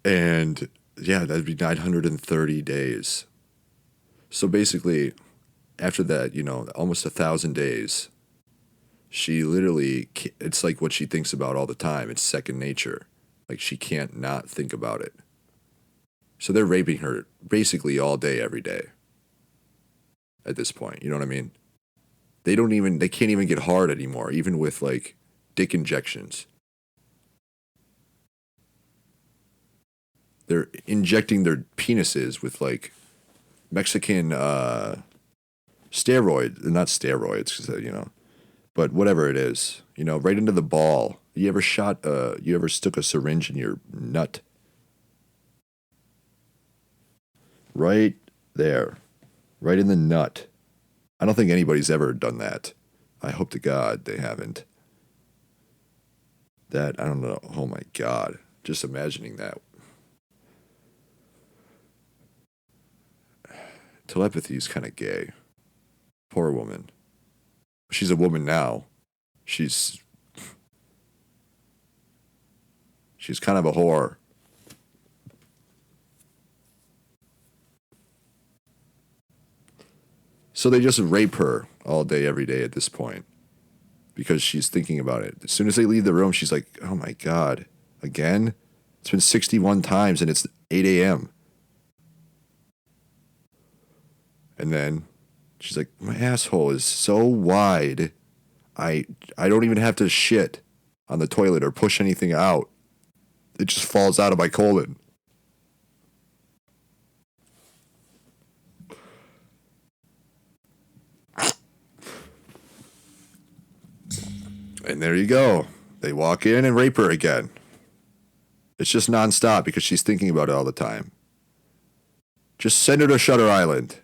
And yeah, that'd be 930 days. So basically, after that, you know, almost 1,000 days, she literally, it's like what she thinks about all the time. It's second nature. Like she can't not think about it. So they're raping her basically all day, every day. At this point, you know what I mean? They can't even get hard anymore, even with like dick injections. They're injecting their penises with like Mexican steroid, not steroids, because you know, but whatever it is, you know, right into the ball. You ever stuck a syringe in your nut? Right there, right in the nut. I don't think anybody's ever done that. I hope to God they haven't. That, I don't know. Oh my God. Just imagining that. Telepathy is kind of gay. Poor woman. She's a woman now. She's kind of a whore. So they just rape her all day, every day at this point because she's thinking about it. As soon as they leave the room, she's like, oh my God, again? It's been 61 times and it's 8 a.m. And then she's like, my asshole is so wide, I don't even have to shit on the toilet or push anything out. It just falls out of my colon. And there you go. They walk in and rape her again. It's just nonstop because she's thinking about it all the time. Just send her to Shutter Island.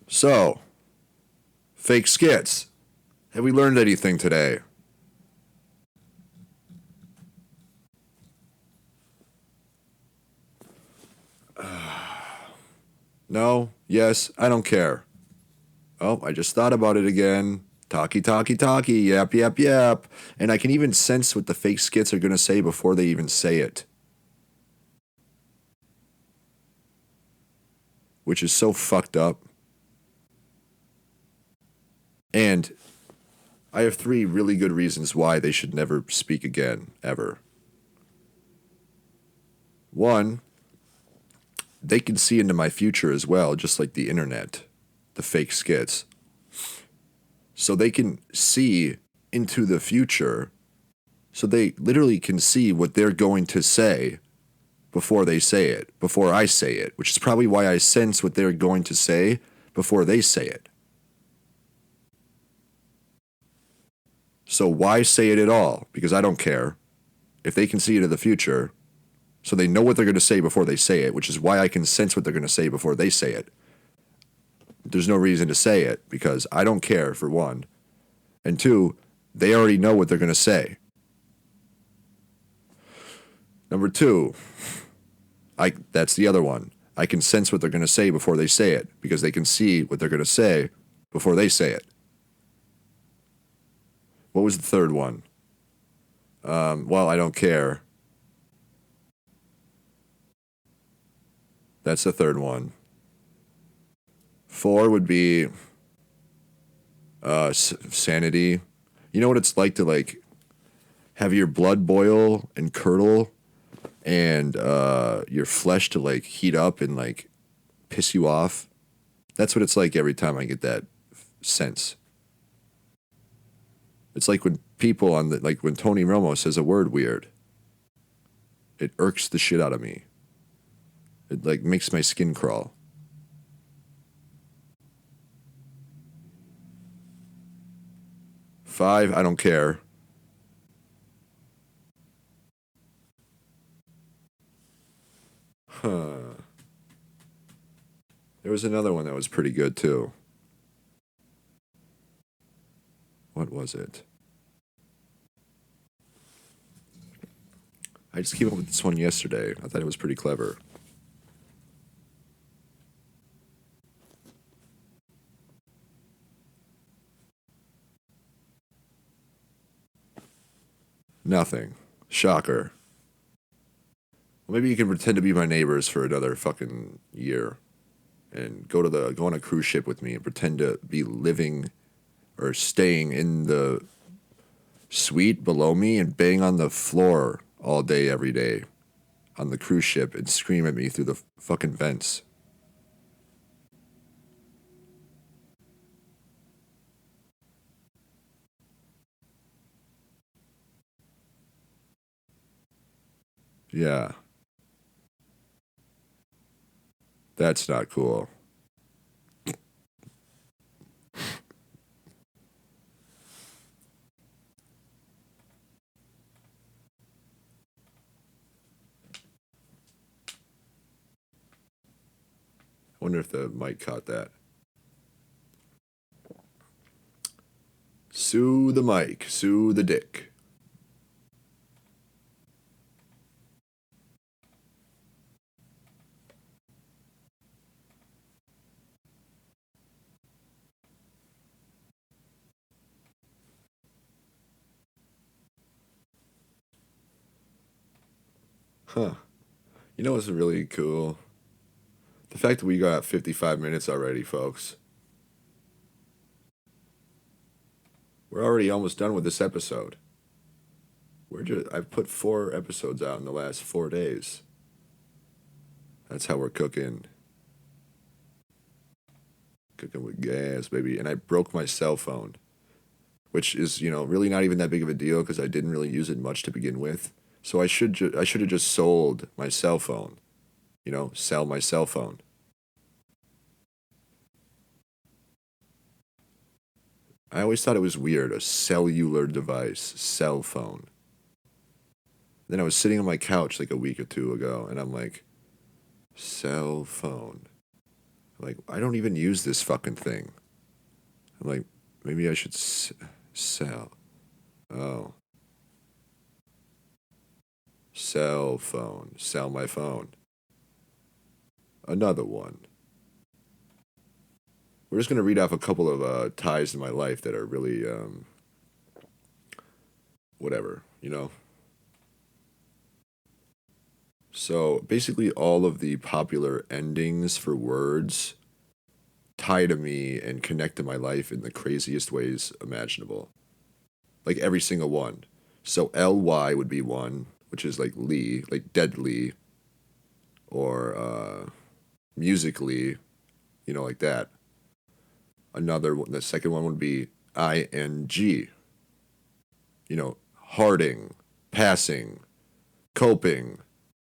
So, fake skits. Have we learned anything today? No? Yes? I don't care. Oh, I just thought about it again. Talkie, talkie, talkie. Yap, yap, yap. And I can even sense what the fake skits are going to say before they even say it. Which is so fucked up. And I have 3 really good reasons why they should never speak again, ever. 1, they can see into my future as well, just like the internet, the fake skits. So they can see into the future. So they literally can see what they're going to say before they say it, before I say it, which is probably why I sense what they're going to say before they say it. So why say it at all? Because I don't care. If they can see into the future, so they know what they're going to say before they say it, which is why I can sense what they're going to say before they say it. There's no reason to say it because I don't care, for 1. And 2, they already know what they're going to say. Number 2, that's the other one. I can sense what they're going to say before they say it because they can see what they're going to say before they say it. What was the third one? Well, I don't care. That's the third one. 4 would be sanity. You know what it's like to have your blood boil and curdle and your flesh to heat up and piss you off? That's what it's like every time I get that sense. It's like when people when Tony Romo says a word weird. It irks the shit out of me. It makes my skin crawl. 5, I don't care. Huh. There was another one that was pretty good too. What was it? I just came up with this one yesterday. I thought it was pretty clever. Nothing. Shocker. Well, maybe you can pretend to be my neighbors for another fucking year and go on a cruise ship with me and pretend to be living or staying in the suite below me and bang on the floor all day, every day on the cruise ship and scream at me through the fucking vents. Yeah. That's not cool. I wonder if the mic caught that. Sue the mic. Sue the dick. Huh. You know what's really cool? The fact that we got 55 minutes already, folks. We're already almost done with this episode. I've put 4 episodes out in the last 4 days. That's how we're cooking. Cooking with gas, baby. And I broke my cell phone, which is, really not even that big of a deal because I didn't really use it much to begin with. So I should have just sold my cell phone. Sell my cell phone. I always thought it was weird, a cellular device, cell phone. Then I was sitting on my couch like a week or two ago, and I'm like, cell phone. I'm like, I don't even use this fucking thing. I'm like, maybe I should sell. Oh. Cell phone. Sell my phone. Another one. We're just going to read off a couple of ties in my life that are really, whatever, So basically, all of the popular endings for words tie to me and connect to my life in the craziest ways imaginable. Like every single one. So LY would be one, which is like Lee, like deadly, or musically, like that. Another one, the second one would be ING, harding, passing, coping,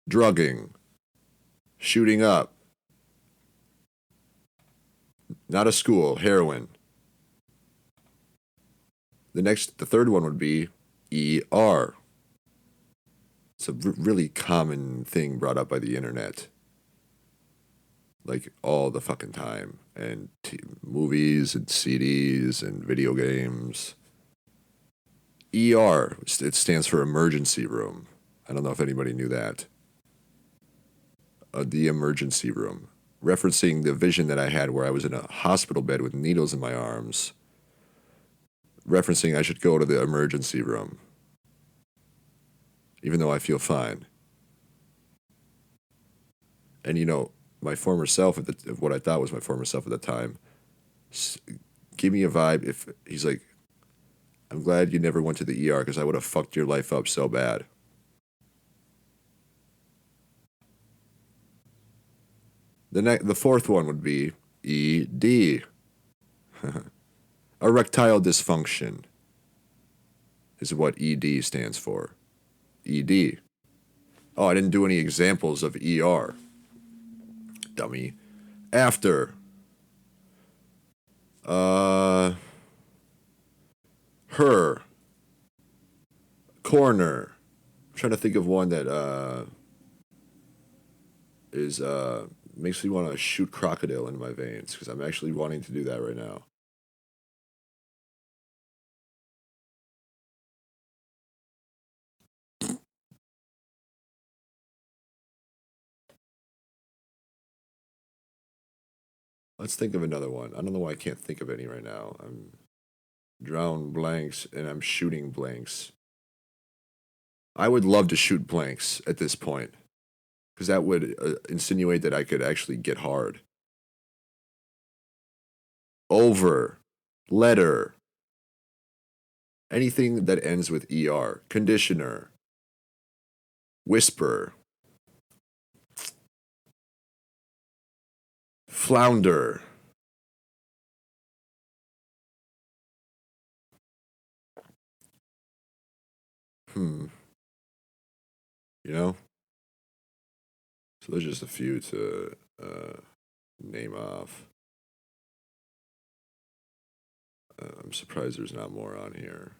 drugging, shooting up, not a school, heroin. The third one would be ER. It's a really common thing brought up by the internet. Like all the fucking time. And movies and CDs and video games. ER, it stands for emergency room. I don't know if anybody knew that. The emergency room. Referencing the vision that I had where I was in a hospital bed with needles in my arms. Referencing I should go to the emergency room. Even though I feel fine. And my former self, what I thought was my former self at the time, give me a vibe if he's like, I'm glad you never went to the ER because I would have fucked your life up so bad. The fourth one would be ED. Erectile dysfunction is what ED stands for. ED. Oh, I didn't do any examples of ER. Dummy. After. Her. Corner. I'm trying to think of one that is makes me want to shoot crocodile into my veins because I'm actually wanting to do that right now. Let's think of another one. I don't know why I can't think of any right now. I'm drawing blanks and I'm shooting blanks. I would love to shoot blanks at this point because that would insinuate that I could actually get hard. Over, letter, anything that ends with ER, conditioner, whisper, flounder. Hmm. You know? So there's just a few to name off. I'm surprised there's not more on here.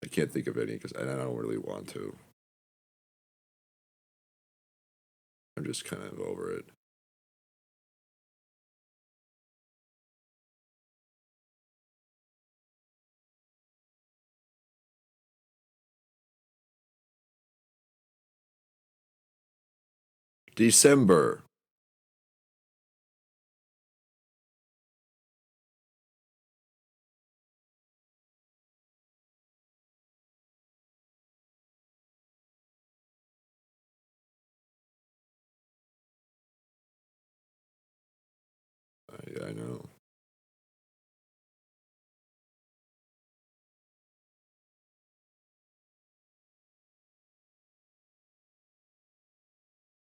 I can't think of any because I don't really want to. I'm just kind of over it. December. I know.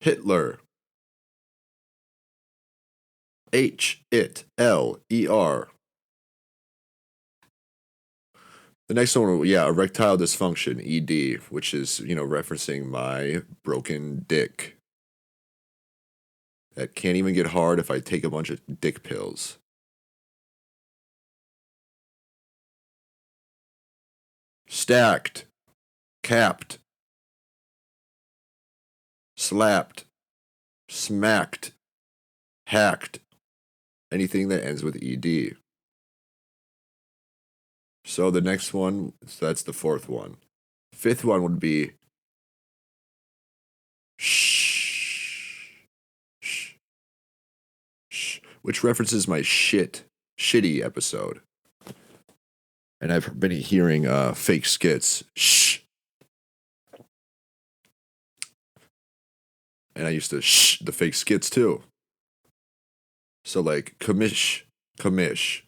Hitler. Hitler. The next one, yeah, erectile dysfunction, ED, which is, referencing my broken dick. That can't even get hard if I take a bunch of dick pills. Stacked. Capped. Slapped. Smacked. Hacked. Anything that ends with ED. So the next one, so that's the fourth one. Fifth one would be shh, shh, shh, which references my shitty episode. And I've been hearing fake skits. Shh. And I used to shh the fake skits too. So like commish, petish,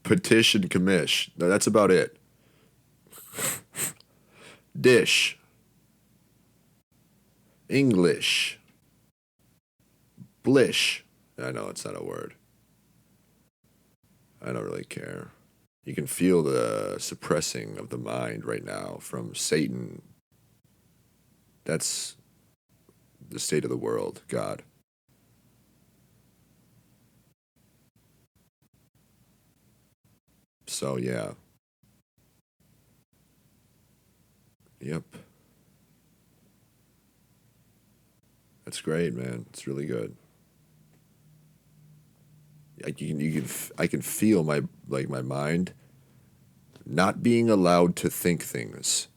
petition, commish. No, that's about it. Dish, English, blish. I know it's not a word. I don't really care. You can feel the suppressing of the mind right now from Satan. That's the state of the world, God. So, yeah. Yep. That's great, man. It's really good. I can feel my mind not being allowed to think things.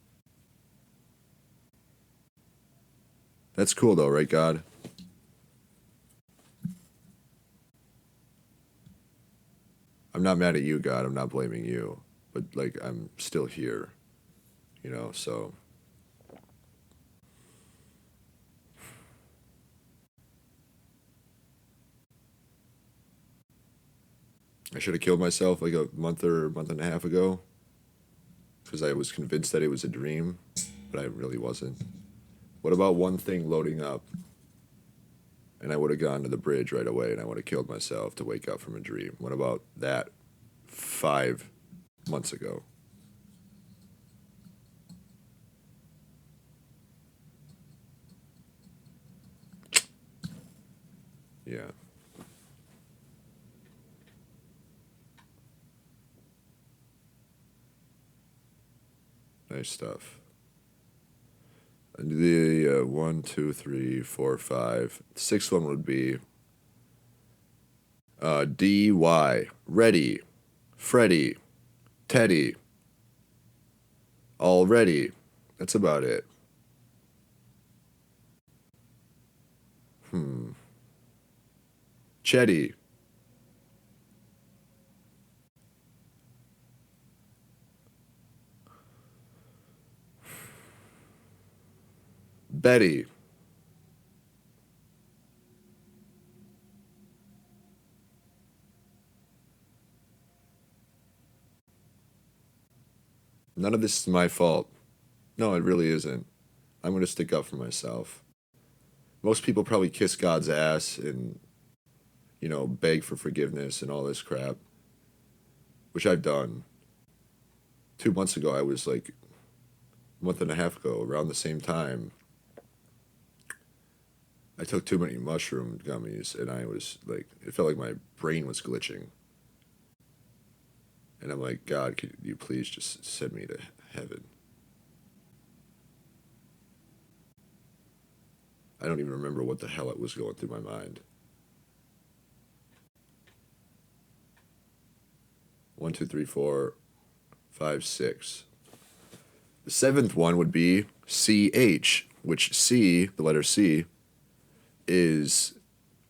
That's cool though, right, God? I'm not mad at you, God. I'm not blaming you. But like I'm still here, so I should have killed myself like a month or month and a half ago because I was convinced that it was a dream, but I really wasn't. What about one thing loading up and I would have gone to the bridge right away and I would have killed myself to wake up from a dream? What about that 5 months ago? Yeah. Nice stuff. And the 1, 2, 3, 4, 5. The sixth one would be DY. Ready. Freddy. Teddy. Already. That's about it. Chetty. Betty. None of this is my fault. No, it really isn't. I'm going to stick up for myself. Most people probably kiss God's ass and, beg for forgiveness and all this crap, which I've done. 2 months ago, I was like, a month and a half ago, around the same time, I took too many mushroom gummies and I was like, it felt like my brain was glitching. And I'm like, God, could you please just send me to heaven? I don't even remember what the hell it was going through my mind. 1, 2, 3, 4, 5, 6. The seventh one would be CH, which C, the letter C, is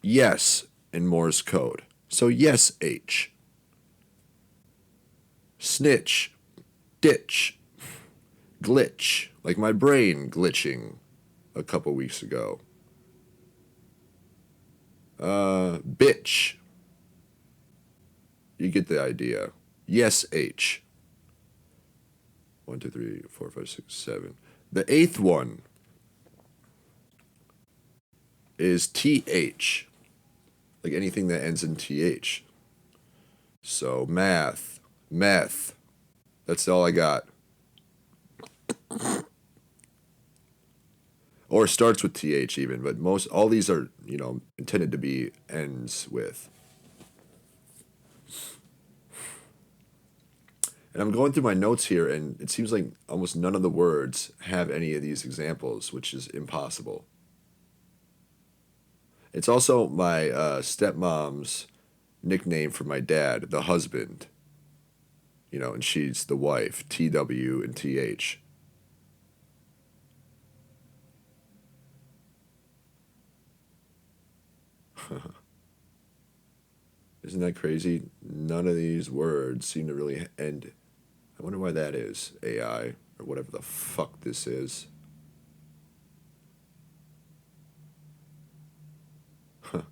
yes in Morse code. So yes, H. Snitch, ditch, glitch, like my brain glitching a couple weeks ago. Bitch. You get the idea. Yes, H. 1, 2, 3, 4, 5, 6, 7. The eighth one is TH. Like anything that ends in TH. So math, meth. That's all I got. Or starts with TH even, but all these are, intended to be ends with. And I'm going through my notes here, and it seems like almost none of the words have any of these examples, which is impossible. It's also my stepmom's nickname for my dad, the husband. And she's the wife, TW and TH. Isn't that crazy? None of these words seem to really end. I wonder why that is, AI, or whatever the fuck this is. Huh.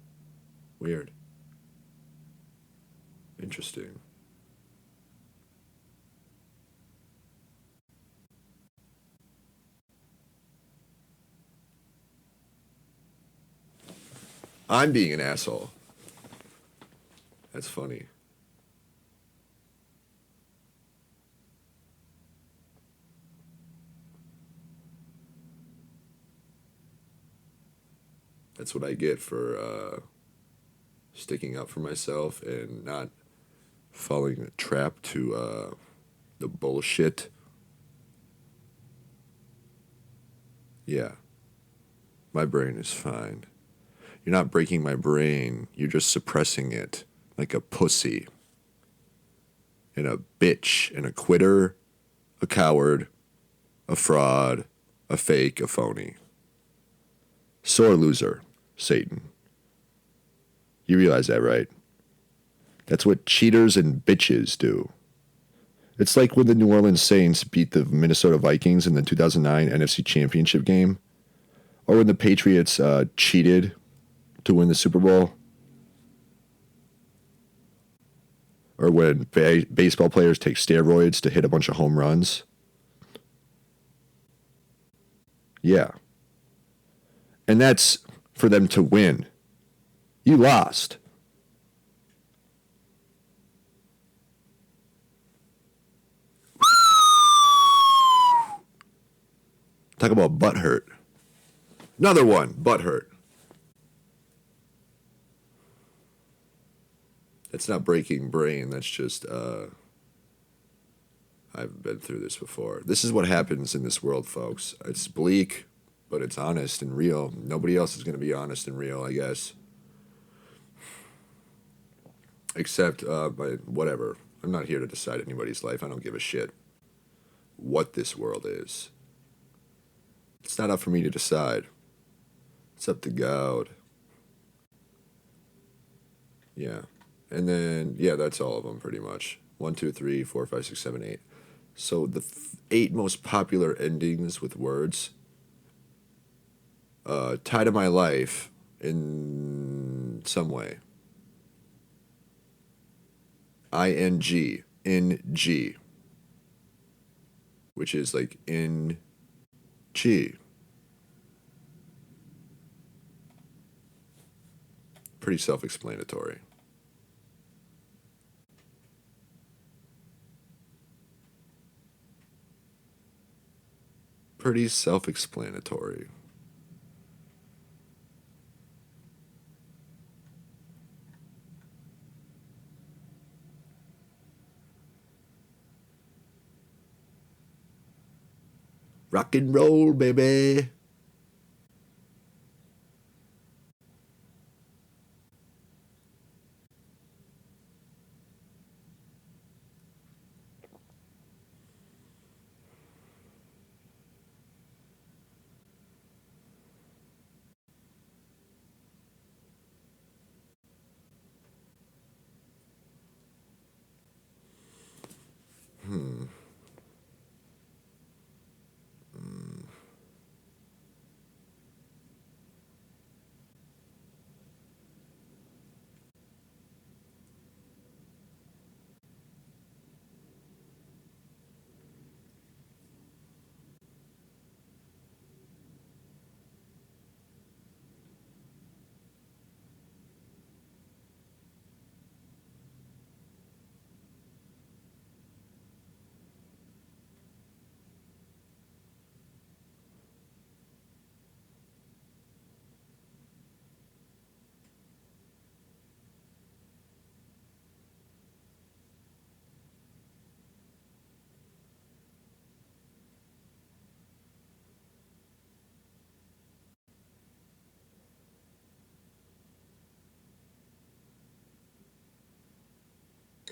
Weird. Interesting. I'm being an asshole. That's funny. That's what I get for sticking up for myself and not falling a trap to the bullshit. Yeah, my brain is fine. You're not breaking my brain, you're just suppressing it like a pussy and a bitch and a quitter, a coward, a fraud, a fake, a phony. Sore loser, Satan. You realize that, right? That's what cheaters and bitches do. It's like when the New Orleans Saints beat the Minnesota Vikings in the 2009 NFC Championship game, or when the Patriots cheated to win the Super Bowl, or when baseball players take steroids to hit a bunch of home runs. Yeah. And that's for them to win. You lost. Talk about butt hurt. Another one, butt hurt. That's not breaking brain. That's just, I've been through this before. This is what happens in this world, folks. It's bleak, but it's honest and real. Nobody else is going to be honest and real, I guess. Except, whatever. I'm not here to decide anybody's life. I don't give a shit what this world is. It's not up for me to decide. It's up to God. Yeah. And then, yeah, that's all of them pretty much. 1, 2, 3, 4, 5, 6, 7, 8. So the 8 most popular endings with words tie to my life in some way. ING, in G, which is like in G. Pretty self-explanatory. Pretty self-explanatory. Rock and roll, baby.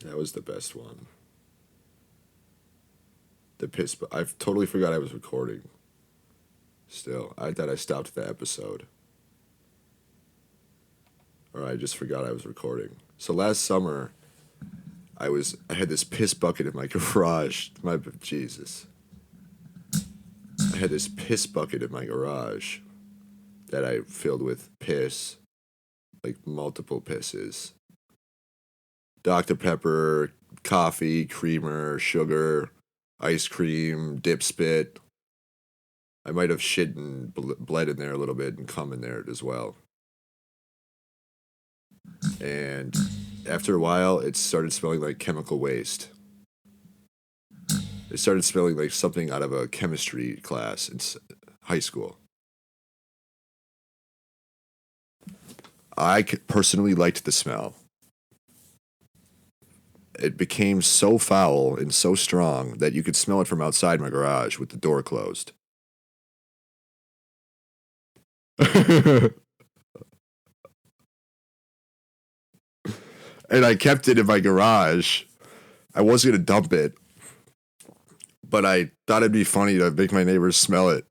That was the best one. The piss. I totally forgot I was recording. Still, I thought I stopped the episode. Or I just forgot I was recording. So last summer, I had this piss bucket in my garage. My Jesus. I had this piss bucket in my garage that I filled with piss, like multiple pisses. Dr. Pepper, coffee, creamer, sugar, ice cream, dip spit. I might have shit and bled in there a little bit and cum in there as well. And after a while, it started smelling like chemical waste. It started smelling like something out of a chemistry class in high school. I personally liked the smell. It became so foul and so strong that you could smell it from outside my garage with the door closed. And I kept it in my garage. I was going to dump it, but I thought it'd be funny to make my neighbors smell it.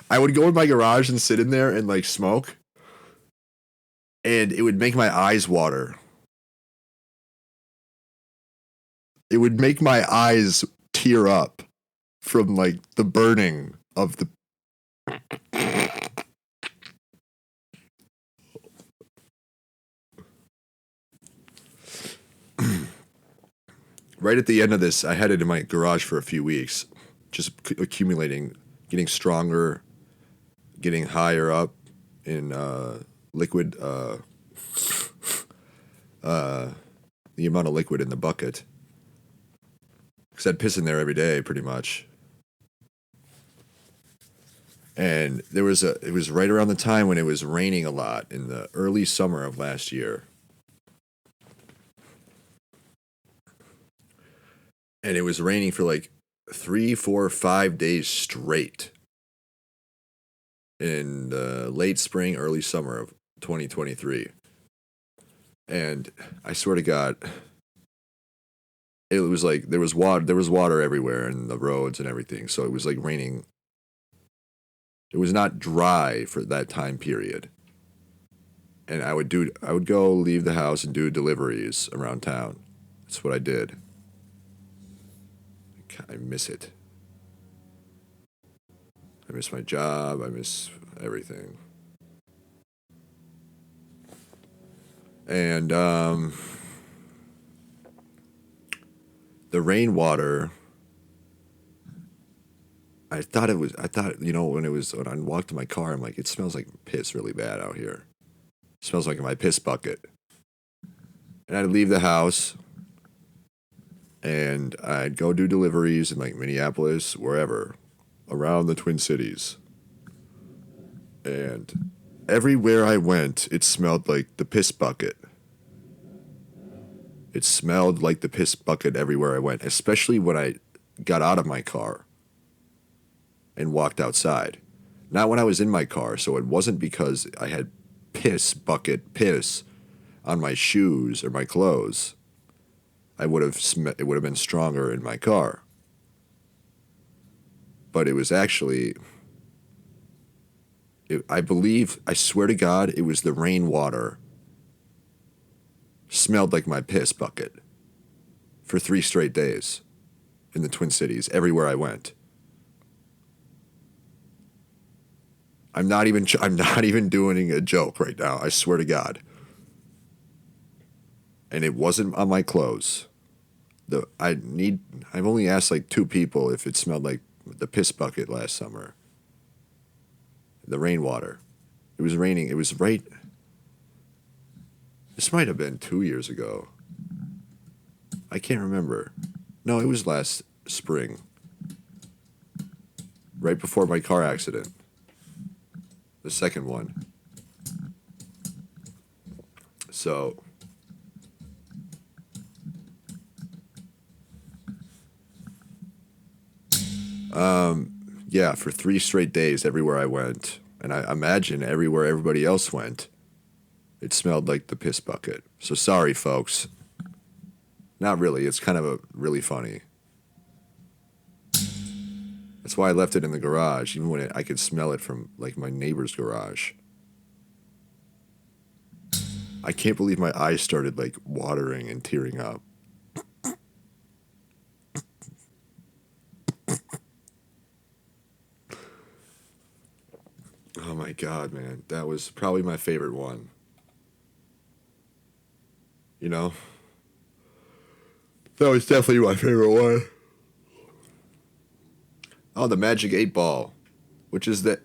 I would go in my garage and sit in there and like smoke, and it would make my eyes water. It would make my eyes tear up from like the burning of the. Right at the end of this, I had it in my garage for a few weeks, just accumulating, getting stronger, getting higher up in liquid, the amount of liquid in the bucket. Because I'd piss in there every day, pretty much. And it was right around the time when it was raining a lot in the early summer of last year. And it was raining for like 3, 4, 5 days straight in the late spring, early summer of 2023. And I swear to God, it was like there was water everywhere in the roads and everything. So it was like raining. It was not dry for that time period. And I would go leave the house and do deliveries around town. That's what I did. I miss it. I miss my job. I miss everything. And the rainwater, I thought, when I walked to my car, I'm like, it smells like piss really bad out here. It smells like my piss bucket. And I'd leave the house and I'd go do deliveries in like Minneapolis, wherever, around the Twin Cities. And everywhere I went, it smelled like the piss bucket. It smelled like the piss bucket everywhere I went, especially when I got out of my car and walked outside. Not when I was in my car, so it wasn't because I had piss on my shoes or my clothes. It would have been stronger in my car. But it was actually, I swear to God, it was the rainwater. Smelled like my piss bucket for 3 straight days in the Twin Cities, everywhere I went. I'm not even doing a joke right now. I swear to God. And it wasn't on my clothes. I've only asked like 2 people if it smelled like the piss bucket last summer. The rainwater. It was raining. It was right. This might have been 2 years ago. I can't remember. No, it was last spring. Right before my car accident. The second one. So, yeah, for 3 straight days everywhere I went, and I imagine everywhere everybody else went, It smelled like the piss bucket. So sorry, folks. Not really. It's kind of really funny. That's why I left it in the garage, even when I could smell it from like my neighbor's garage. I can't believe my eyes started like watering and tearing up. Oh my god, man. That was probably my favorite one. You know? That was definitely my favorite one. Oh, the Magic 8 Ball, which is the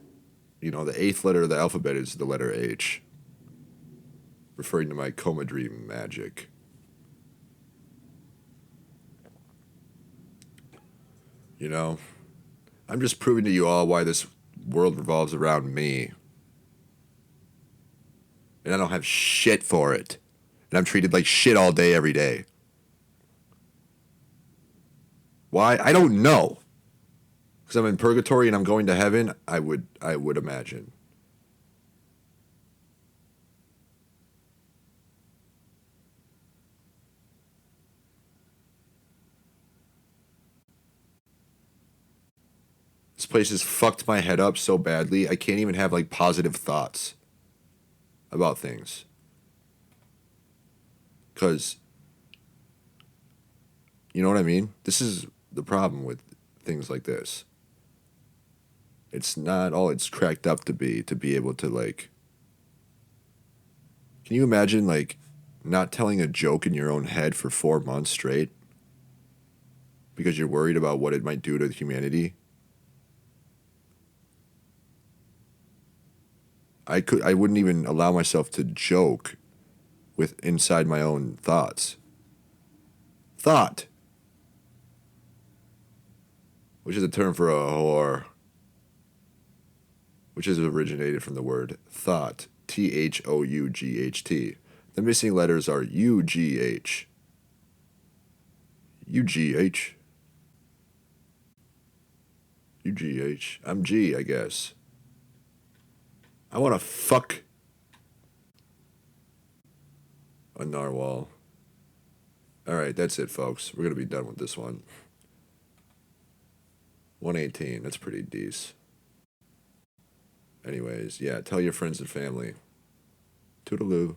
eighth letter of the alphabet is the letter H, referring to my coma dream magic. You know? I'm just proving to you all why this world revolves around me. And I don't have shit for it. And I'm treated like shit all day, every day. Why? I don't know. Because I'm in purgatory and I'm going to heaven, I would imagine. This place has fucked my head up so badly, I can't even have like positive thoughts about things. Because, you know what I mean? This is the problem with things like this. It's not all it's cracked up to be able to like. Can you imagine like not telling a joke in your own head for 4 months straight? Because you're worried about what it might do to humanity? I wouldn't even allow myself to joke with inside my own thoughts. Thought, which is a term for a whore, which is originated from the word thought, THOUGHT. The missing letters are UGH. UGH. UGH. I'm G, I guess. I want to fuck a narwhal. Alright, that's it, folks. We're going to be done with this one. 118. That's pretty decent. Anyways, yeah, tell your friends and family. Toodaloo.